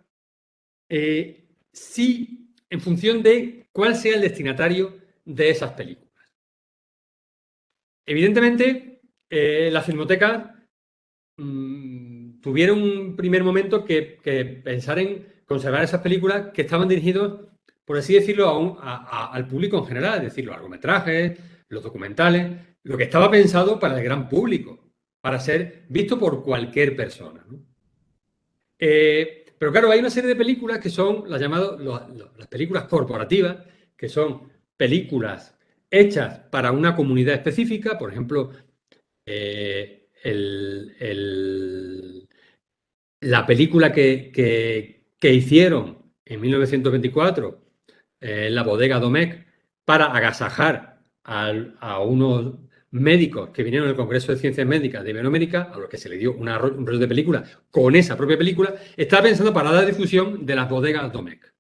si en función de cuál sea el destinatario de esas películas. Evidentemente, las filmotecas tuvieron un primer momento que pensar en conservar esas películas que estaban dirigidos, por así decirlo, al público en general, es decir, los largometrajes, los documentales, lo que estaba pensado para el gran público, para ser visto por cualquier persona, ¿no? Pero claro, hay una serie de películas que son las llamadas las películas corporativas, que son películas hechas para una comunidad específica, por ejemplo, la película que hicieron en 1924 en la bodega Domecq para agasajar a unos médicos que vinieron del Congreso de Ciencias Médicas de Iberoamérica, a los que se le dio un rollo de película con esa propia película, estaba pensando para dar difusión de las bodegas Domecq.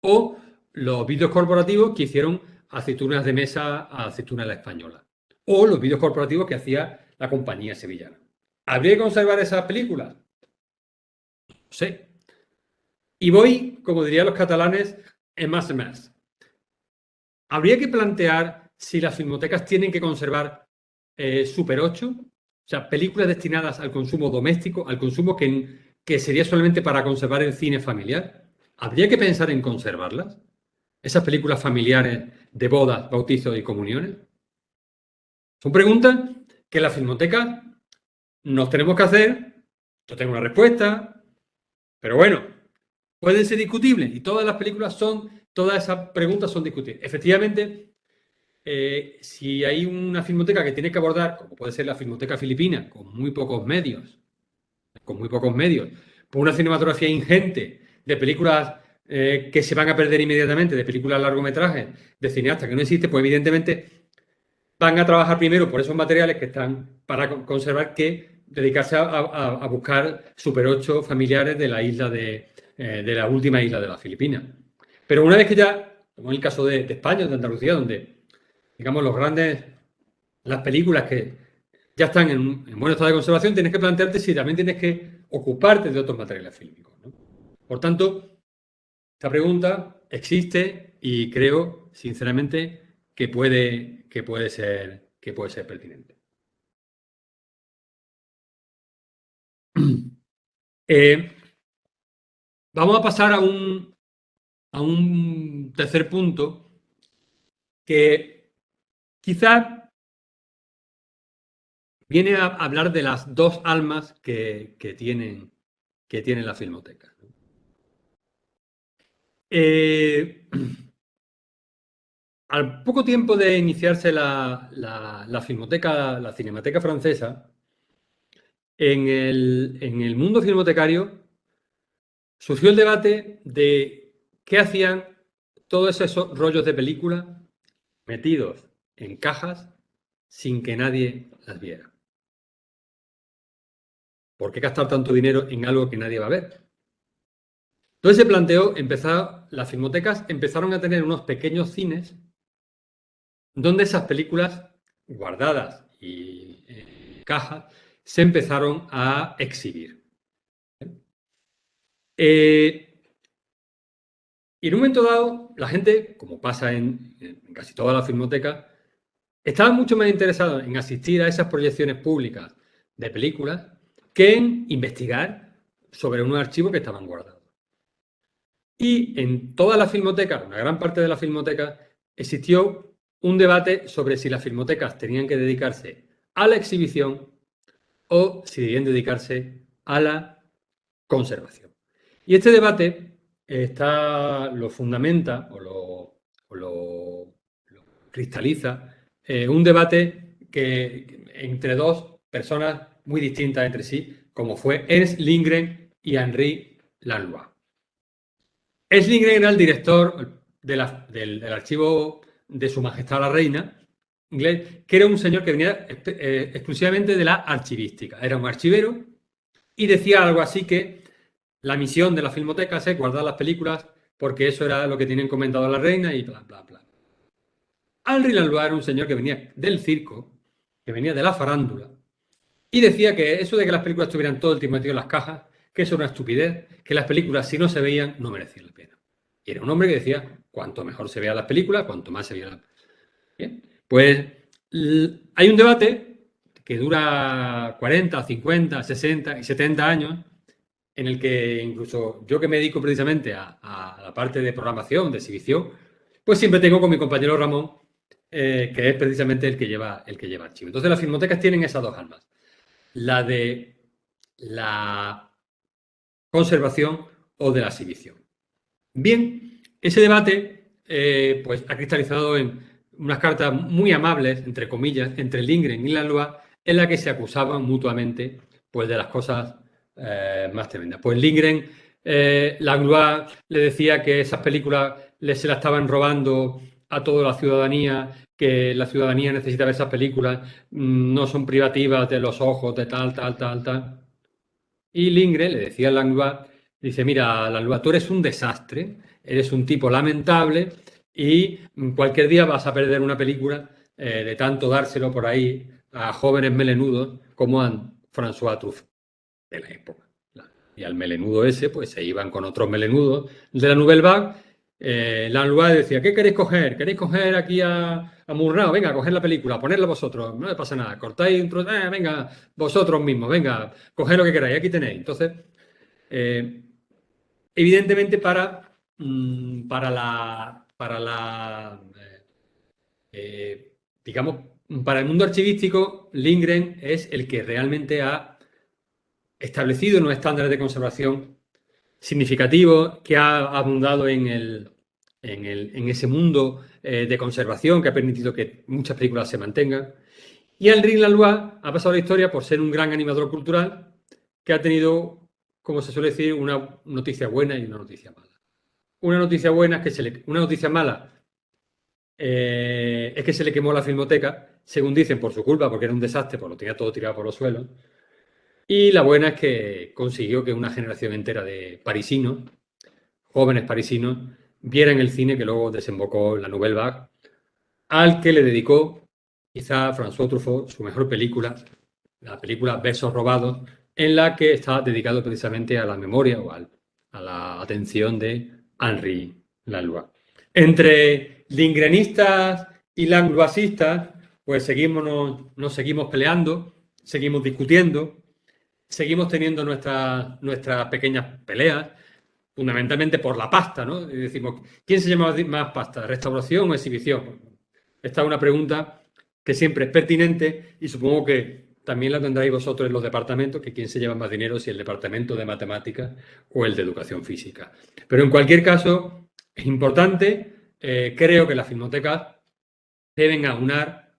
O los vídeos corporativos que hicieron aceitunas de mesa a aceituna la española. O los vídeos corporativos que hacía la compañía sevillana. ¿Habría que conservar esas películas? No sé. Y voy, como dirían los catalanes, en más. Habría que plantear si las filmotecas tienen que conservar Super 8, o sea, películas destinadas al consumo doméstico, al consumo que sería solamente para conservar el cine familiar. ¿Habría que pensar en conservarlas? Esas películas familiares de bodas, bautizos y comuniones. Son preguntas que en la filmoteca nos tenemos que hacer. Yo tengo una respuesta, pero bueno, pueden ser discutibles y todas esas preguntas son discutibles. Efectivamente, si hay una filmoteca que tiene que abordar, como puede ser la Filmoteca Filipina, con muy pocos medios, por una cinematografía ingente de películas que se van a perder inmediatamente, de películas largometrajes, de cineastas que no existen, pues evidentemente van a trabajar primero por esos materiales que están para conservar que dedicarse a buscar Super 8 familiares de la isla de la última isla de las Filipinas. Pero una vez que ya, como en el caso de España, de Andalucía, donde, digamos, las películas que ya están en buen estado de conservación, tienes que plantearte si también tienes que ocuparte de otros materiales fílmicos, ¿no? Por tanto, esta pregunta existe y creo, sinceramente, que puede ser pertinente. Vamos a pasar a un tercer punto que quizás viene a hablar de las dos almas que tienen las filmotecas. Al poco tiempo de iniciarse la Cinemateca Francesa, en el mundo filmotecario surgió el debate de qué hacían todos esos rollos de película metidos en cajas sin que nadie las viera. ¿Por qué gastar tanto dinero en algo que nadie va a ver? Entonces se planteó, las filmotecas empezaron a tener unos pequeños cines donde esas películas guardadas y cajas se empezaron a exhibir. Y en un momento dado, la gente, como pasa en casi todas las filmotecas, estaba mucho más interesada en asistir a esas proyecciones públicas de películas que en investigar sobre unos archivos que estaban guardados. Y en todas las filmotecas, una gran parte de las filmotecas, existió un debate sobre si las filmotecas tenían que dedicarse a la exhibición o si debían dedicarse a la conservación. Y este debate lo fundamenta o lo cristaliza un debate que entre dos personas muy distintas entre sí, como fue Ernst Lindgren y Henri Laloux. Ernst Lindgren era el director del archivo de Su Majestad la Reina, inglés, que era un señor que venía exclusivamente de la archivística. Era un archivero y decía algo así que la misión de la filmoteca es guardar las películas porque eso era lo que tienen comentado la reina y bla, bla, bla. Henri Laloux era un señor que venía del circo, que venía de la farándula, y decía que eso de que las películas estuvieran todo el tiempo metidas en las cajas, que eso era una estupidez, que las películas si no se veían no merecían la pena. Y era un hombre que decía, cuanto mejor se vean las películas, cuanto más se vean. Bien, pues hay un debate que dura 40, 50, 60 y 70 años, en el que incluso yo que me dedico precisamente a la parte de programación, de exhibición, pues siempre tengo con mi compañero Ramón, que es precisamente el que lleva archivo. Entonces las filmotecas tienen esas dos almas. La de la conservación o de la exhibición. Bien, ese debate pues ha cristalizado en unas cartas muy amables, entre comillas, entre Lindgren y Laloux, en la que se acusaban mutuamente pues, de las cosas más tremenda. Pues Lindgren, Langlois le decía que esas películas se las estaban robando a toda la ciudadanía, que la ciudadanía necesitaba esas películas, no son privativas de los ojos de tal, tal, tal, tal. Y Lindgren le decía a Langlois, dice, mira, Langlois, tú eres un desastre, eres un tipo lamentable y cualquier día vas a perder una película de tanto dárselo por ahí a jóvenes melenudos como a François Truffaut de la época. Y al melenudo ese, pues se iban con otros melenudos de la Nouvelle Vague. Langlois decía, ¿qué queréis coger? ¿Queréis coger aquí a Murnau? Venga, coger la película, ponerla vosotros, no le pasa nada. Cortáis un trozo, venga, vosotros mismos, venga, coged lo que queráis, aquí tenéis. Entonces, evidentemente digamos, para el mundo archivístico, Lindgren es el que realmente ha establecido unos estándares de conservación significativos, que ha abundado en ese mundo de conservación, que ha permitido que muchas películas se mantengan. Y Henri Langlois ha pasado la historia por ser un gran animador cultural que ha tenido, como se suele decir, una noticia buena y una noticia mala. Una noticia buena es que una noticia mala es que se le quemó la filmoteca, según dicen, por su culpa, porque era un desastre, pues lo tenía todo tirado por los suelos. Y la buena es que consiguió que una generación entera de parisinos, jóvenes parisinos, vieran el cine que luego desembocó en la Nouvelle Vague, al que le dedicó quizá François Truffaut su mejor película, la película Besos robados, en la que está dedicado precisamente a la memoria o a la atención de Henri Langlois. Entre lindgrenistas y langloisistas, pues nos seguimos peleando, seguimos discutiendo, seguimos teniendo nuestras pequeñas peleas, fundamentalmente por la pasta, ¿no? Y decimos, ¿quién se llama más pasta, restauración o exhibición? Esta es una pregunta que siempre es pertinente y supongo que también la tendráis vosotros en los departamentos, que quién se lleva más dinero, si el departamento de matemáticas o el de educación física. Pero en cualquier caso, es importante, creo que las filmotecas deben aunar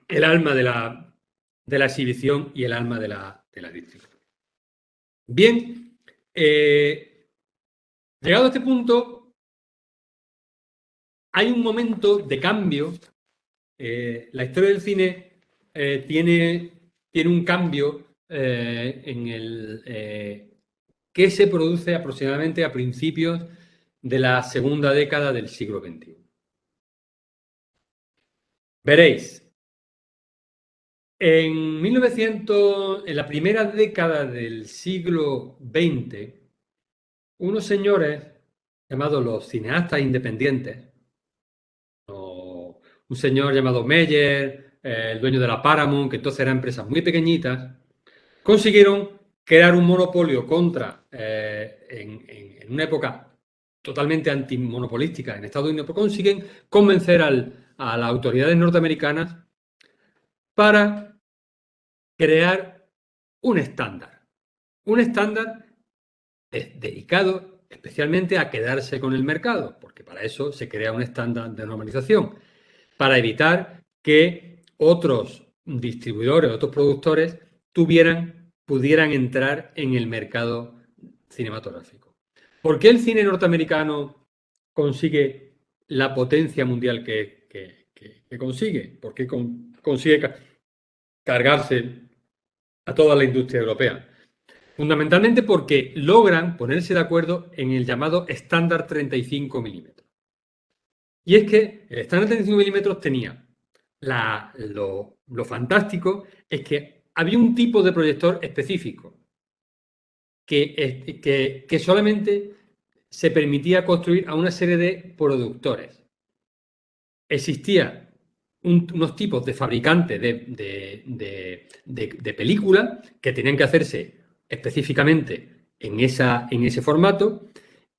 el alma de la exhibición y el alma de la distribución. Bien, llegado a este punto, hay un momento de cambio. La historia del cine tiene un cambio que se produce aproximadamente a principios de la segunda década del siglo XXI. Veréis, en la primera década del siglo XX, unos señores llamados los cineastas independientes, un señor llamado Meyer, el dueño de la Paramount, que entonces eran empresas muy pequeñitas, consiguieron crear un monopolio en una época totalmente antimonopolística en Estados Unidos, pues consiguen convencer a las autoridades norteamericanas para crear un estándar. Un estándar dedicado especialmente a quedarse con el mercado, porque para eso se crea un estándar de normalización, para evitar que otros distribuidores, otros productores pudieran entrar en el mercado cinematográfico. ¿Por qué el cine norteamericano consigue la potencia mundial que consigue? ¿Por qué consigue cargarse a toda la industria europea? Fundamentalmente porque logran ponerse de acuerdo en el llamado estándar 35 milímetros. Y es que el estándar 35 milímetros tenía lo fantástico es que había un tipo de proyector específico que solamente se permitía construir a una serie de productores. Existía unos tipos de fabricantes de películas que tenían que hacerse específicamente en ese formato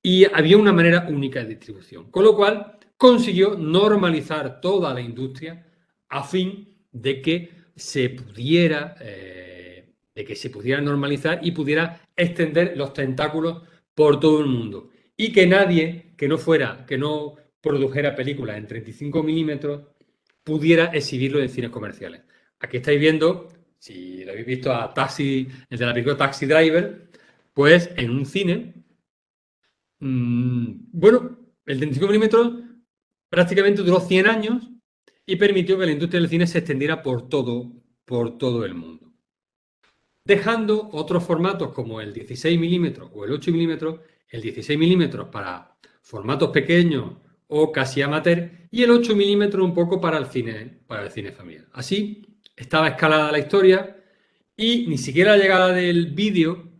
y había una manera única de distribución. Con lo cual consiguió normalizar toda la industria a fin de que se pudiera normalizar y pudiera extender los tentáculos por todo el mundo. Y que nadie que no produjera películas en 35 milímetros pudiera exhibirlo en cines comerciales. Aquí estáis viendo si lo habéis visto a Taxi, el de la película Taxi Driver, pues en un cine, bueno, el 35 milímetros prácticamente duró 100 años y permitió que la industria del cine se extendiera por todo el mundo. Dejando otros formatos como el 16 milímetros o el 8 milímetros, el 16 milímetros para formatos pequeños o casi amateur y el 8 milímetros un poco para el cine familiar. Así estaba escalada la historia y ni siquiera la llegada del vídeo,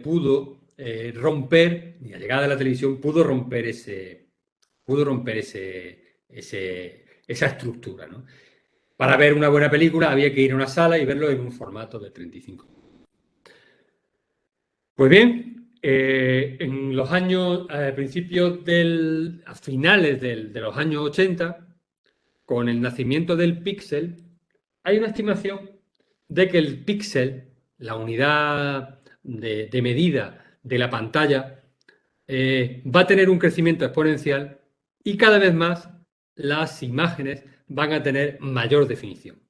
pudo romper, ni la llegada de la televisión pudo romper esa estructura, ¿no? Para ver una buena película había que ir a una sala y verlo en un formato de 35. Pues bien, en los años, a finales de los años 80, con el nacimiento del píxel, hay una estimación de que el píxel, la unidad de medida de la pantalla, va a tener un crecimiento exponencial y cada vez más las imágenes van a tener mayor definición.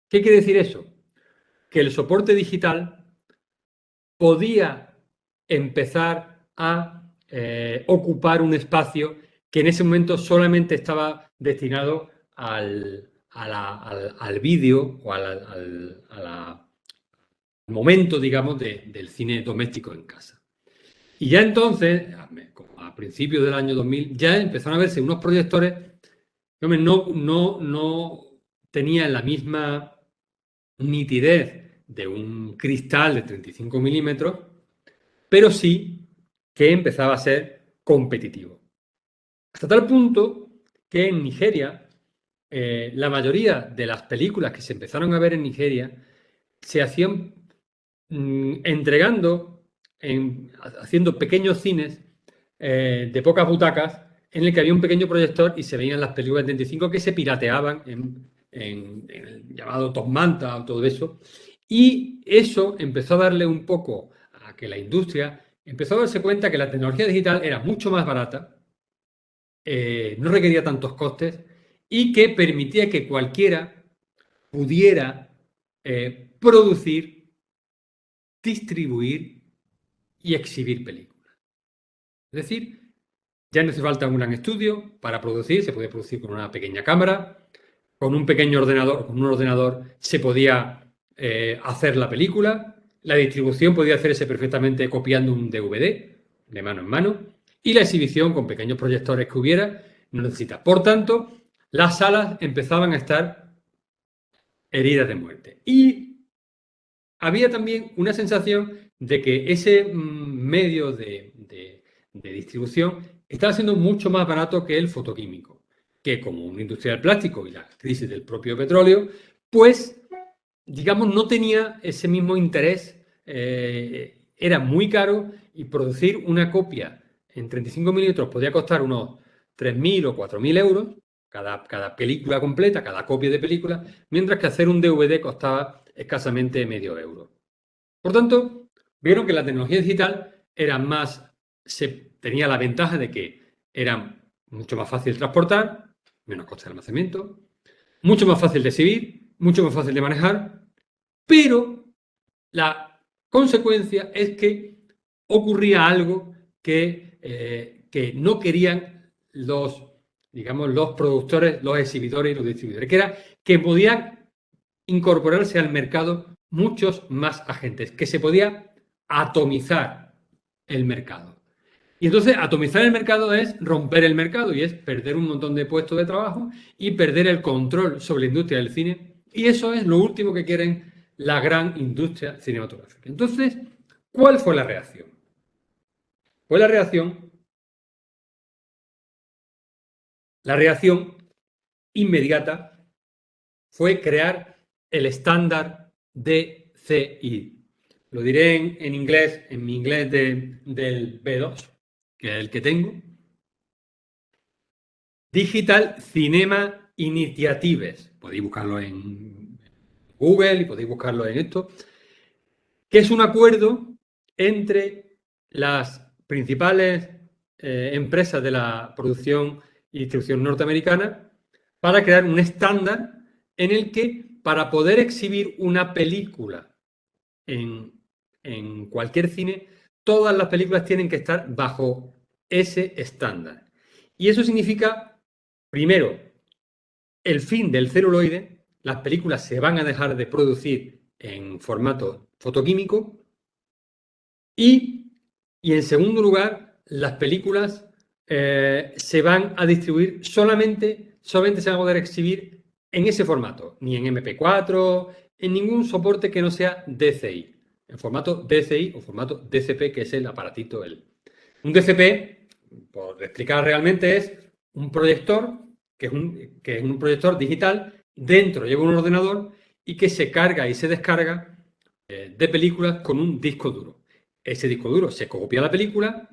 ¿Qué quiere decir eso? Que el soporte digital podía empezar a ocupar un espacio que en ese momento solamente estaba destinado al vídeo o al momento, digamos, del cine doméstico en casa. Y ya entonces, a principios del año 2000, ya empezaron a verse unos proyectores que no tenían la misma nitidez de un cristal de 35 milímetros, pero sí que empezaba a ser competitivo. Hasta tal punto que en Nigeria, la mayoría de las películas que se empezaron a ver en Nigeria se hacían haciendo pequeños cines de pocas butacas en el que había un pequeño proyector y se veían las películas de 35 que se pirateaban en el llamado Top Manta o todo eso. Y eso empezó a darle un poco a que la industria empezó a darse cuenta que la tecnología digital era mucho más barata, no requería tantos costes y que permitía que cualquiera pudiera producir, distribuir y exhibir películas. Es decir, ya no hace falta un gran estudio para producir, se puede producir con una pequeña cámara, con un pequeño ordenador, con un ordenador se podía hacer la película, la distribución podía hacerse perfectamente copiando un DVD de mano en mano y la exhibición con pequeños proyectores que hubiera no necesita. Por tanto, las salas empezaban a estar heridas de muerte. Y había también una sensación de que ese medio de distribución estaba siendo mucho más barato que el fotoquímico, que como una industria del plástico y la crisis del propio petróleo, pues, digamos, no tenía ese mismo interés, era muy caro y producir una copia en 35 milímetros podía costar unos 3.000 o 4.000 euros, cada película completa, cada copia de película, mientras que hacer un DVD costaba escasamente medio euro. Por tanto, vieron que la tecnología digital tenía la ventaja de que era mucho más fácil de transportar, menos coste de almacenamiento, mucho más fácil de exhibir, mucho más fácil de manejar, pero la consecuencia es que ocurría algo que no querían los productores, los exhibidores y los distribuidores, que era que podían incorporarse al mercado muchos más agentes, que se podía atomizar el mercado. Y entonces atomizar el mercado es romper el mercado y es perder un montón de puestos de trabajo y perder el control sobre la industria del cine. Y eso es lo último que quieren la gran industria cinematográfica. Entonces, ¿cuál fue la reacción? Pues la reacción inmediata fue crear el estándar DCI. Lo diré en inglés, en mi inglés del B2, que es el que tengo. Digital Cinema Initiatives. Podéis buscarlo en Google y podéis buscarlo en esto. Que es un acuerdo entre las principales empresas de la producción y distribución norteamericana para crear un estándar en el que para poder exhibir una película en cualquier cine, todas las películas tienen que estar bajo ese estándar. Y eso significa, primero, el fin del celuloide. Las películas se van a dejar de producir en formato fotoquímico y en segundo lugar, las películas se van a distribuir solamente se van a poder exhibir en ese formato, ni en MP4, en ningún soporte que no sea DCI, en formato DCI o formato DCP, que es el aparatito. Un DCP, por explicar realmente, es un proyector, que es un proyector digital, dentro lleva un ordenador y que se carga y se descarga de películas con un disco duro. Ese disco duro se copia la película,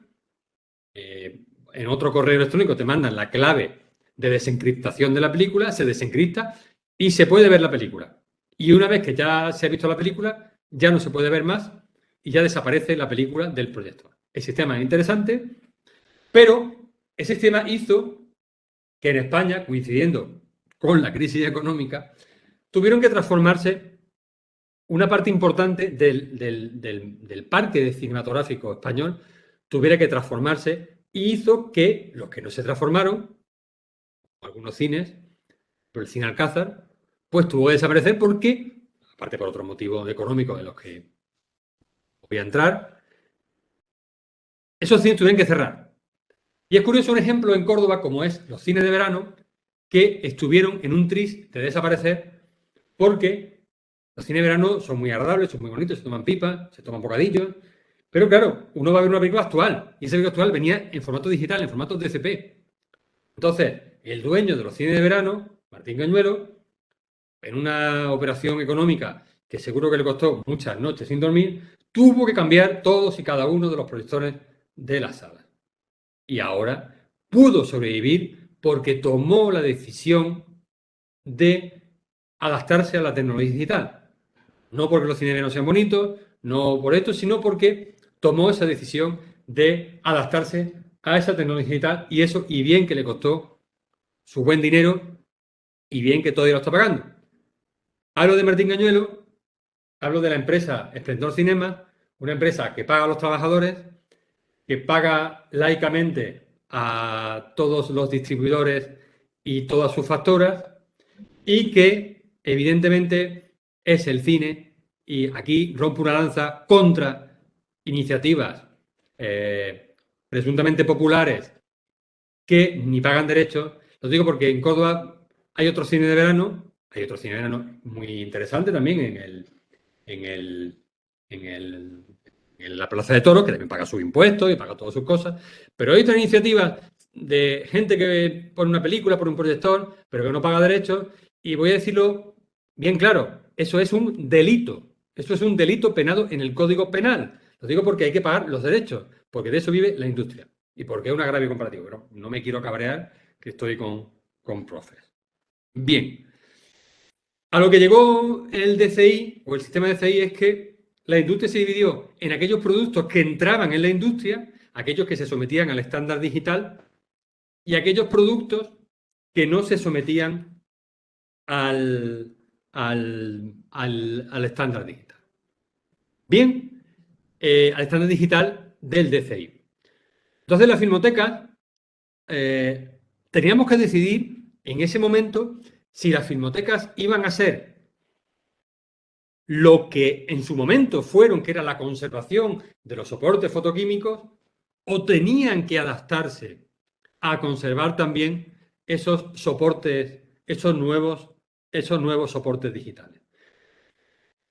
en otro correo electrónico te mandan la clave de desencriptación de la película, se desencripta y se puede ver la película. Y una vez que ya se ha visto la película, ya no se puede ver más y ya desaparece la película del proyector. El sistema es interesante, pero el sistema hizo que en España, coincidiendo con la crisis económica, tuvieron que transformarse una parte importante del parque cinematográfico español, tuviera que transformarse y hizo que los que no se transformaron, algunos cines, pero el cine Alcázar, pues tuvo que desaparecer porque, aparte por otros motivos económicos en los que voy a entrar, esos cines tuvieron que cerrar. Y es curioso un ejemplo en Córdoba, como es los cines de verano, que estuvieron en un tris de desaparecer porque los cines de verano son muy agradables, son muy bonitos, se toman pipas, se toman bocadillos, pero claro, uno va a ver una película actual y esa película actual venía en formato digital, en formato DCP. Entonces, el dueño de los cines de verano, Martín Cañuelo, en una operación económica que seguro que le costó muchas noches sin dormir, tuvo que cambiar todos y cada uno de los proyectores de la sala. Y ahora pudo sobrevivir porque tomó la decisión de adaptarse a la tecnología digital. No porque los cines no sean bonitos, no por esto, sino porque tomó esa decisión de adaptarse a esa tecnología digital y eso, y bien que le costó su buen dinero y bien que todavía lo está pagando. Hablo de Martín Cañuelo, hablo de la empresa Esplendor Cinema, una empresa que paga a los trabajadores, que paga laicamente a todos los distribuidores y todas sus factoras y que evidentemente es el cine, y aquí rompe una lanza contra iniciativas presuntamente populares que ni pagan derechos. Lo digo porque en Córdoba hay otro cine de verano, muy interesante también en la Plaza de Toros, que también paga sus impuestos y paga todas sus cosas, pero hay otras iniciativas de gente que pone una película por un proyector, pero que no paga derechos, y voy a decirlo bien claro, eso es un delito. Esto es un delito penado en el Código Penal. Lo digo porque hay que pagar los derechos, porque de eso vive la industria y porque es un agravio comparativo. Pero no me quiero cabrear, que estoy con profes. Bien. A lo que llegó el DCI o el sistema DCI es que la industria se dividió en aquellos productos que entraban en la industria, aquellos que se sometían al estándar digital, y aquellos productos que no se sometían al estándar digital. Bien, al estándar digital del DCI. Entonces, la Filmoteca teníamos que decidir en ese momento si las filmotecas iban a ser lo que en su momento fueron, que era la conservación de los soportes fotoquímicos, o tenían que adaptarse a conservar también esos soportes, esos nuevos soportes digitales.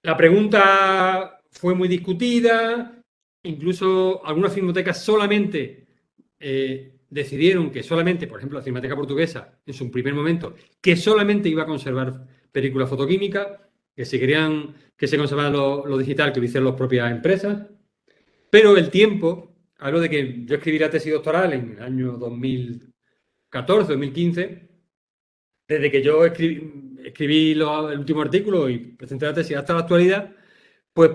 La pregunta fue muy discutida, incluso algunas filmotecas solamente decidieron que solamente, por ejemplo, la Cinemateca Portuguesa, en su primer momento, que solamente iba a conservar películas fotoquímicas, que si querían que se conservara lo digital, que lo hicieran las propias empresas. Pero el tiempo, hablo de que yo escribí la tesis doctoral en el año 2014, 2015, desde que yo escribí el último artículo y presenté la tesis hasta la actualidad, pues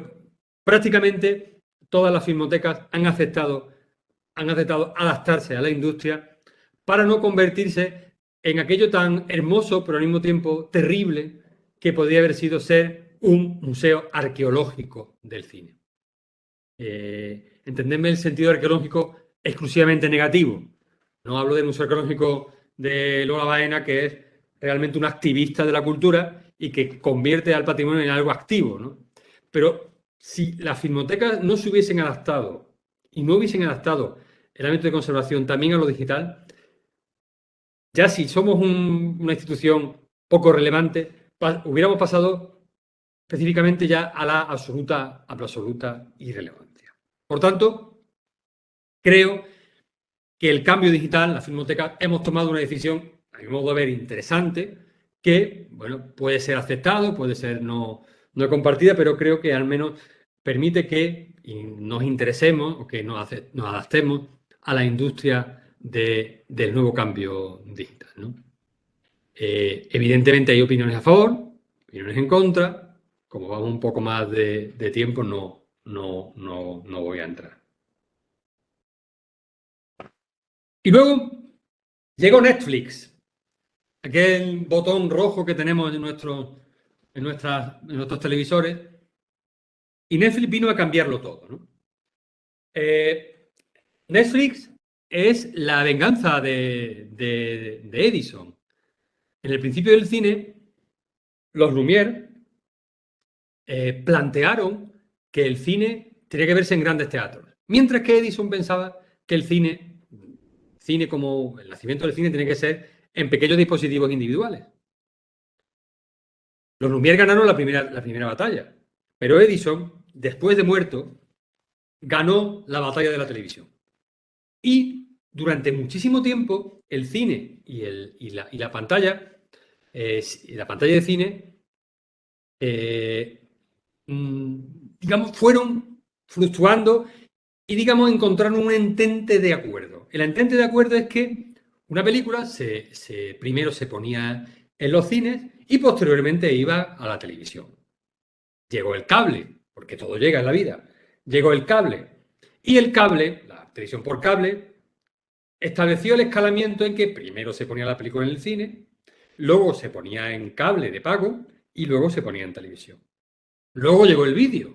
prácticamente todas las filmotecas han aceptado adaptarse a la industria para no convertirse en aquello tan hermoso, pero al mismo tiempo terrible, que podría haber sido ser un museo arqueológico del cine. Entendedme el sentido arqueológico exclusivamente negativo. No hablo del museo arqueológico de Lola Baena, que es realmente un activista de la cultura y que convierte al patrimonio en algo activo, ¿no? Pero si las filmotecas no se hubiesen adaptado y no hubiesen adaptado el ámbito de conservación también a lo digital, ya si somos una institución poco relevante, hubiéramos pasado específicamente ya a la absoluta irrelevancia. Por tanto, creo que el cambio digital, la filmoteca, hemos tomado una decisión, a mi modo de ver, interesante, que bueno, puede ser aceptado, puede ser no compartida, pero creo que al menos permite que nos interesemos o que nos adaptemos a la industria del nuevo cambio digital, ¿no? Evidentemente hay opiniones a favor, opiniones en contra. Como vamos un poco más de tiempo, no voy a entrar. Y luego llegó Netflix, aquel botón rojo que tenemos en nuestros televisores, y Netflix vino a cambiarlo todo, ¿no? Netflix es la venganza de Edison. En el principio del cine, los Lumière plantearon que el cine tenía que verse en grandes teatros, mientras que Edison pensaba que el cine como el nacimiento del cine, tiene que ser en pequeños dispositivos individuales. Los Lumière ganaron la primera batalla, pero Edison, después de muerto, ganó la batalla de la televisión. Y durante muchísimo tiempo, el cine y la pantalla de cine, digamos, fueron fluctuando y, digamos, encontraron un entente de acuerdo. El entente de acuerdo es que una película primero se ponía en los cines y posteriormente iba a la televisión. Llegó el cable, porque todo llega en la vida. Llegó el cable. Y el cable, la televisión por cable, estableció el escalamiento en que primero se ponía la película en el cine, luego se ponía en cable de pago y luego se ponía en televisión. Luego llegó el vídeo.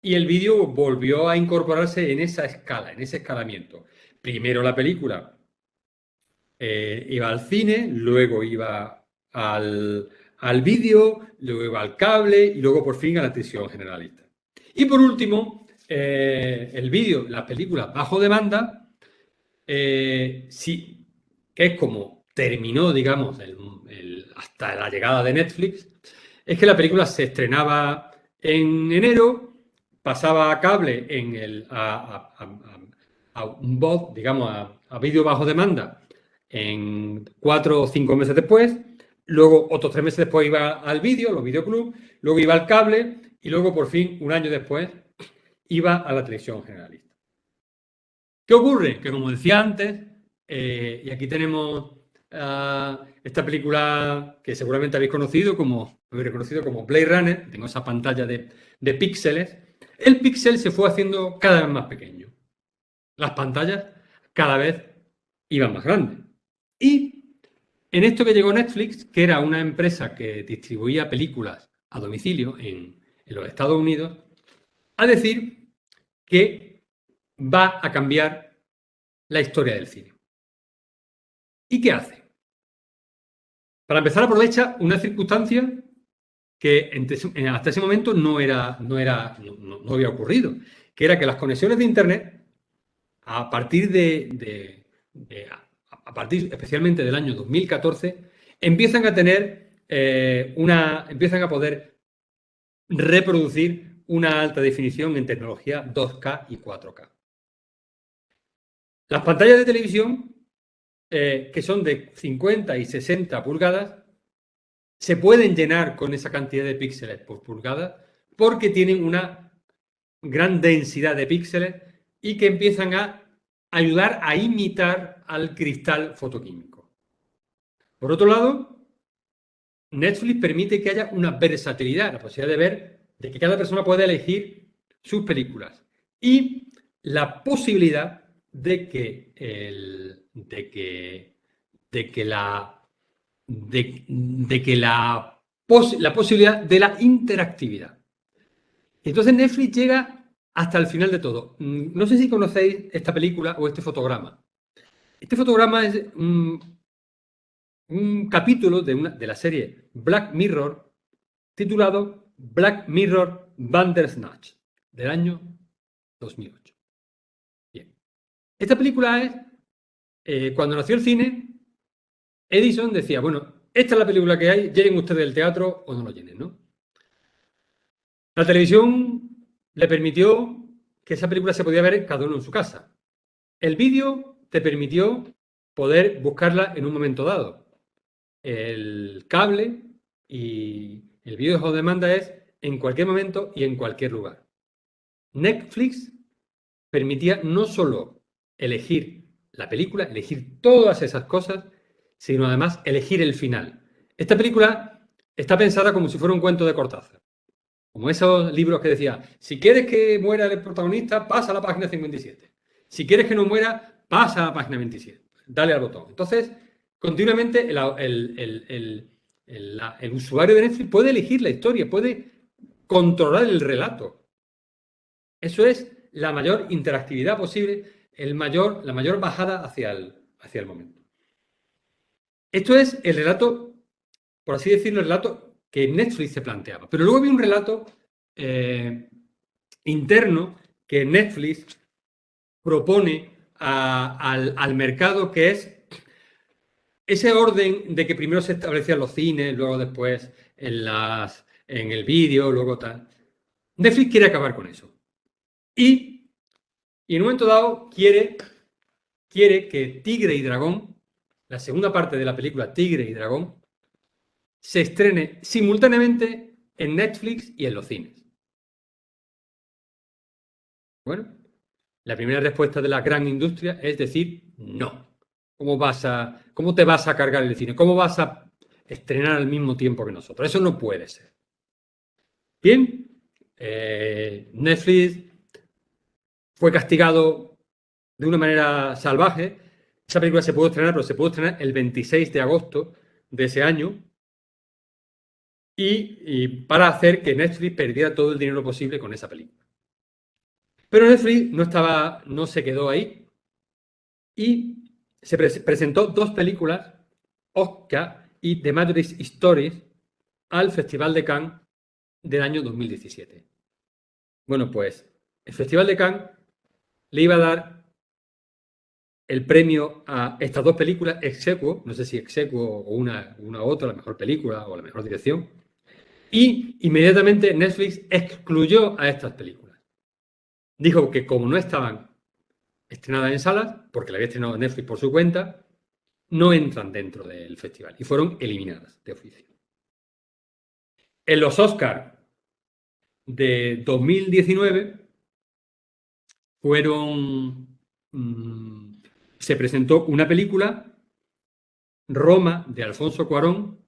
Y el vídeo volvió a incorporarse en esa escala, en ese escalamiento. Primero la película iba al cine, luego iba al vídeo, luego iba al cable y luego por fin a la televisión generalista. Y por último, el vídeo, las películas bajo demanda, sí, que es como terminó, digamos, hasta la llegada de Netflix, es que la película se estrenaba en enero, pasaba a cable a un VOD, digamos, a vídeo bajo demanda en 4 o 5 meses después, luego otros 3 meses después iba al vídeo, los videoclubs, luego iba al cable y luego por fin, un año después, iba a la televisión generalista. ¿Qué ocurre? Que como decía antes, y aquí tenemos esta película que seguramente habéis conocido como Blade Runner, tengo esa pantalla de píxeles, el píxel se fue haciendo cada vez más pequeño. Las pantallas cada vez iban más grandes. Y en esto que llegó Netflix, que era una empresa que distribuía películas a domicilio en los Estados Unidos, a decir que va a cambiar la historia del cine. ¿Y qué hace? Para empezar, aprovecha una circunstancia que hasta ese momento no había ocurrido, que era que las conexiones de Internet, a partir especialmente del año 2014, empiezan a poder reproducir una alta definición en tecnología 2K y 4K. Las pantallas de televisión, que son de 50 y 60 pulgadas, se pueden llenar con esa cantidad de píxeles por pulgada porque tienen una gran densidad de píxeles y que empiezan a ayudar a imitar al cristal fotoquímico. Por otro lado, Netflix permite que haya una versatilidad, la posibilidad de que cada persona pueda elegir sus películas y la posibilidad de que de que la posibilidad de la interactividad. Entonces Netflix llega hasta el final de todo. No sé si conocéis esta película o este fotograma. Este fotograma es un capítulo de la serie Black Mirror titulado Black Mirror Bandersnatch del año 2008. Bien. Esta película es, cuando nació el cine, Edison decía, bueno, esta es la película que hay, llenen ustedes el teatro o no lo llenen, ¿no? La televisión le permitió que esa película se podía ver cada uno en su casa. El vídeo te permitió poder buscarla en un momento dado. El cable y el vídeo bajo demanda es en cualquier momento y en cualquier lugar. Netflix permitía no solo elegir la película, elegir todas esas cosas, sino además elegir el final. Esta película está pensada como si fuera un cuento de Cortázar. Como esos libros que decía, si quieres que muera el protagonista, pasa a la página 57. Si quieres que no muera, pasa a la página 27. Dale al botón. Entonces, continuamente el usuario de Netflix puede elegir la historia, puede controlar el relato. Eso es la mayor interactividad posible, la mayor bajada hacia el momento. Esto es el relato, por así decirlo, el relato que Netflix se planteaba. Pero luego había un relato interno que Netflix propone al mercado, que es ese orden de que primero se establecían los cines, luego después en el vídeo, luego tal. Netflix quiere acabar con eso. Y en un momento dado quiere que Tigre y Dragón, la segunda parte de la película Tigre y Dragón, se estrene simultáneamente en Netflix y en los cines. Bueno, la primera respuesta de la gran industria es decir no. ¿Cómo te vas a cargar el cine? ¿Cómo vas a estrenar al mismo tiempo que nosotros? Eso no puede ser. Bien, Netflix fue castigado de una manera salvaje. Esa película se pudo estrenar, pero se pudo estrenar el 26 de agosto de ese año. Y para hacer que Netflix perdiera todo el dinero posible con esa película. Pero Netflix no se quedó ahí y se presentó dos películas, Oscar y The Matrix Stories, al Festival de Cannes del año 2017. Bueno, pues el Festival de Cannes le iba a dar el premio a estas dos películas ex aequo, no sé si ex aequo o una u otra, la mejor película o la mejor dirección, y inmediatamente Netflix excluyó a estas películas. Dijo que como no estaban estrenadas en salas, porque la había estrenado Netflix por su cuenta, no entran dentro del festival y fueron eliminadas de oficio. En los Oscars de 2019 se presentó una película, Roma, de Alfonso Cuarón,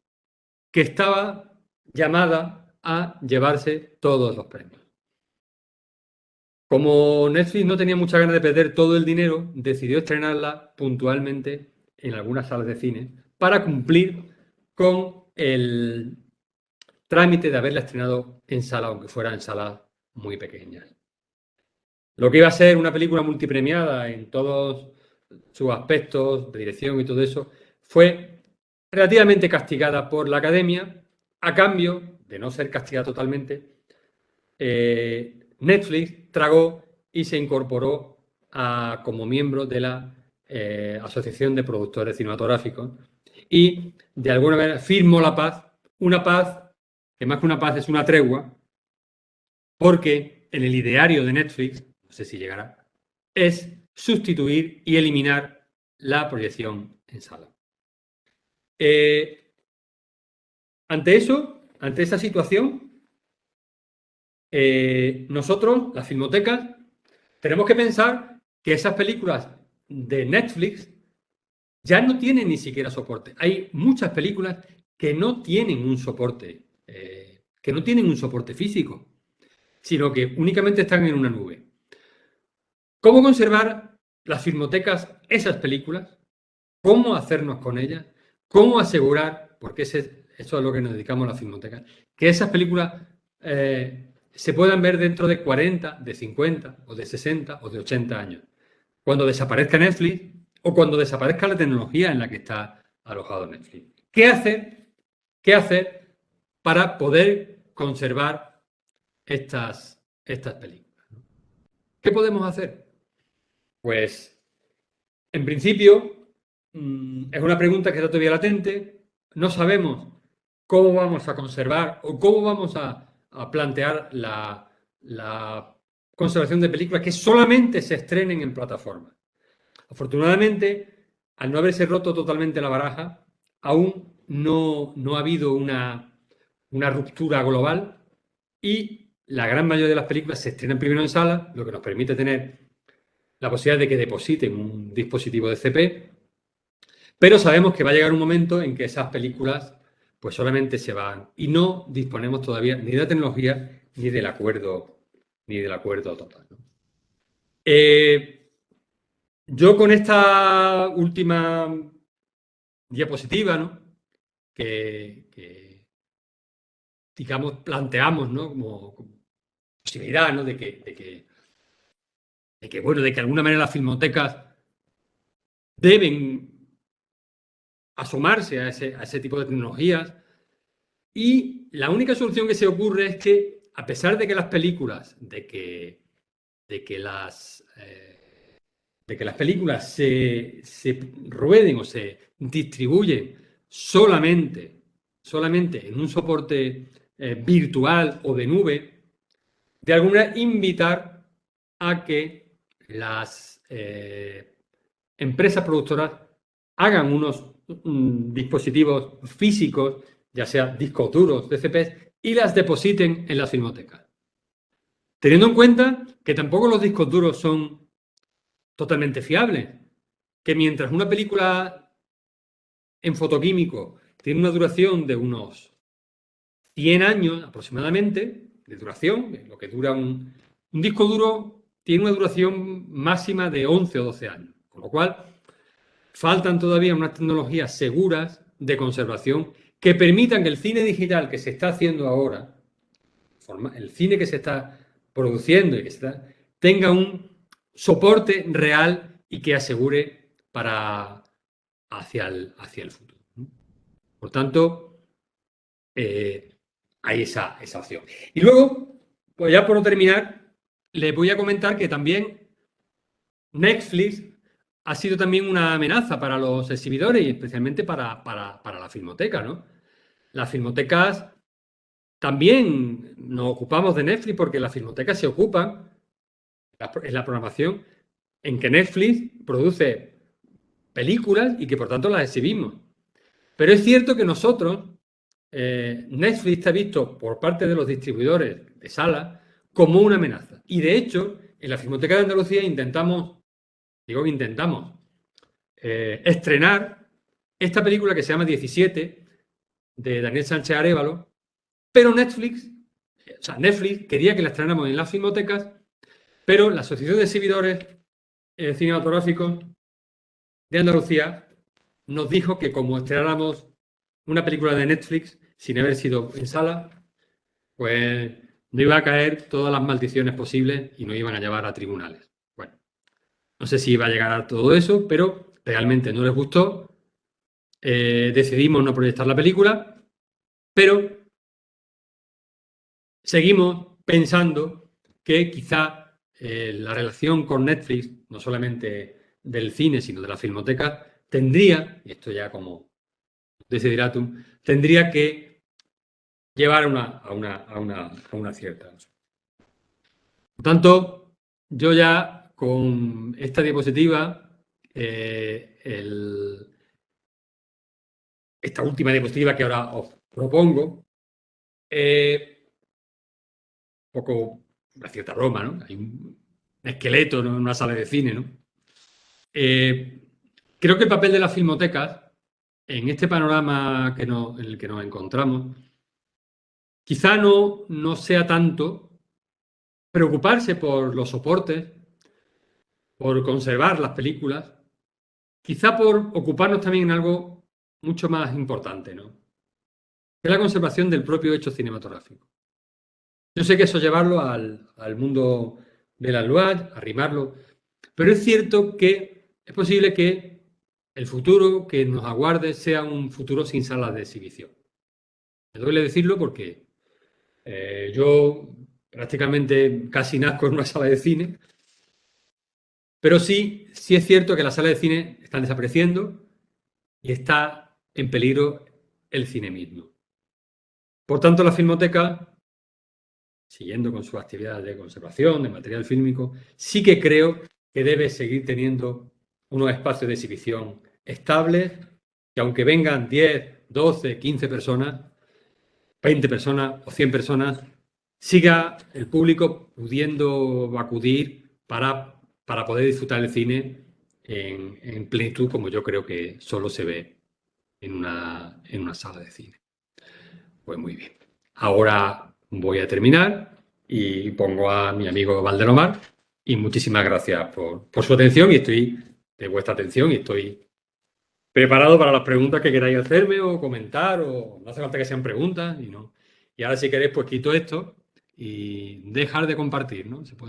que estaba llamada a llevarse todos los premios. Como Netflix no tenía mucha ganas de perder todo el dinero, decidió estrenarla puntualmente en algunas salas de cine para cumplir con el trámite de haberla estrenado en sala, aunque fuera en salas muy pequeñas. Lo que iba a ser una película multipremiada en todos sus aspectos de dirección y todo eso, fue relativamente castigada por la Academia. A cambio de no ser castigada totalmente, Netflix tragó y se incorporó como miembro de la Asociación de Productores Cinematográficos y de alguna manera firmó la paz, una paz que más que una paz es una tregua, porque en el ideario de Netflix, no sé si llegará, es sustituir y eliminar la proyección en sala. Ante esa situación, nosotros, las filmotecas, tenemos que pensar que esas películas de Netflix ya no tienen ni siquiera soporte. Hay muchas películas que no tienen un soporte, físico, sino que únicamente están en una nube. ¿Cómo conservar las filmotecas esas películas? cómo hacernos con ellas, cómo asegurar, porque eso es a lo que nos dedicamos a la Filmoteca, que esas películas se puedan ver dentro de 40, de 50, o de 60, o de 80 años. Cuando desaparezca Netflix o cuando desaparezca la tecnología en la que está alojado Netflix. ¿Qué hacer? ¿Qué hacer para poder conservar estas películas? ¿Qué podemos hacer? Pues, en principio, es una pregunta que está todavía latente. No sabemos cómo vamos a conservar o cómo vamos a plantear la conservación de películas que solamente se estrenen en plataformas. Afortunadamente, al no haberse roto totalmente la baraja, aún no ha habido una ruptura global y la gran mayoría de las películas se estrenan primero en sala, lo que nos permite tener la posibilidad de que depositen un dispositivo de CP, pero sabemos que va a llegar un momento en que esas películas pues solamente se van y no disponemos todavía ni de la tecnología ni del acuerdo total, ¿no? Yo con esta última diapositiva, ¿no? que digamos, planteamos, ¿no? Como posibilidad, ¿no? de que de alguna manera las filmotecas deben asomarse a ese tipo de tecnologías. Y la única solución que se ocurre es que, a pesar de que las películas, de que las películas se rueden o se distribuyen solamente en un soporte virtual o de nube, de alguna manera invitar a que las empresas productoras hagan unos dispositivos físicos, ya sea discos duros, DCPs, y las depositen en las filmotecas. Teniendo en cuenta que tampoco los discos duros son totalmente fiables, que mientras una película en fotoquímico tiene una duración de unos 100 años aproximadamente, de duración, lo que dura un disco duro tiene una duración máxima de 11 o 12 años, con lo cual faltan todavía unas tecnologías seguras de conservación que permitan que el cine digital que se está haciendo ahora, el cine que se está produciendo y tenga un soporte real y que asegure hacia el futuro. Por tanto, hay esa opción. Y luego, pues ya por terminar, les voy a comentar que también Netflix ha sido también una amenaza para los exhibidores y especialmente para la filmoteca, ¿no? Las filmotecas también nos ocupamos de Netflix porque las filmotecas se ocupan en la programación en que Netflix produce películas y que por tanto las exhibimos. Pero es cierto que nosotros, Netflix está visto por parte de los distribuidores de salas como una amenaza. Y de hecho, en la Filmoteca de Andalucía intentamos estrenar esta película que se llama 17 de Daniel Sánchez Arévalo, pero Netflix quería que la estrenáramos en las filmotecas, pero la Asociación de Exhibidores Cinematográficos de Andalucía nos dijo que como estrenáramos una película de Netflix sin haber sido en sala, pues no iba a caer todas las maldiciones posibles y nos iban a llevar a tribunales. Bueno, no sé si iba a llegar a todo eso, pero realmente no les gustó. Decidimos no proyectar la película, pero seguimos pensando que quizá la relación con Netflix, no solamente del cine, sino de la filmoteca, tendría, y esto ya como desideratum, tendría que llevar a una cierta. Por tanto, yo ya con esta diapositiva, esta última diapositiva que ahora os propongo, un poco una cierta broma, ¿no? Hay un esqueleto, ¿no? En una sala de cine, ¿no? Creo que el papel de las filmotecas en este panorama en el que nos encontramos quizá no sea tanto preocuparse por los soportes, por conservar las películas, quizá por ocuparnos también en algo mucho más importante, ¿no? Que es la conservación del propio hecho cinematográfico. Yo sé que eso llevarlo al mundo de la LUAD, arrimarlo, pero es cierto que es posible que el futuro que nos aguarde sea un futuro sin salas de exhibición. Me duele decirlo porque yo prácticamente casi nazco en una sala de cine, pero sí es cierto que las salas de cine están desapareciendo y está en peligro el cine mismo. Por tanto, la Filmoteca, siguiendo con su actividad de conservación de material fílmico, sí que creo que debe seguir teniendo unos espacios de exhibición estables, que aunque vengan 10, 12, 15 personas, 20 personas o 100 personas, siga el público pudiendo acudir para poder disfrutar del cine en plenitud, como yo creo que solo se ve en una sala de cine. Pues muy bien. Ahora voy a terminar y pongo a mi amigo Valdelomar y muchísimas gracias por su atención y estoy de vuestra atención y estoy preparado para las preguntas que queráis hacerme o comentar o no hace falta que sean preguntas y no. Y ahora si queréis pues quito esto y dejar de compartir, ¿no? Se puede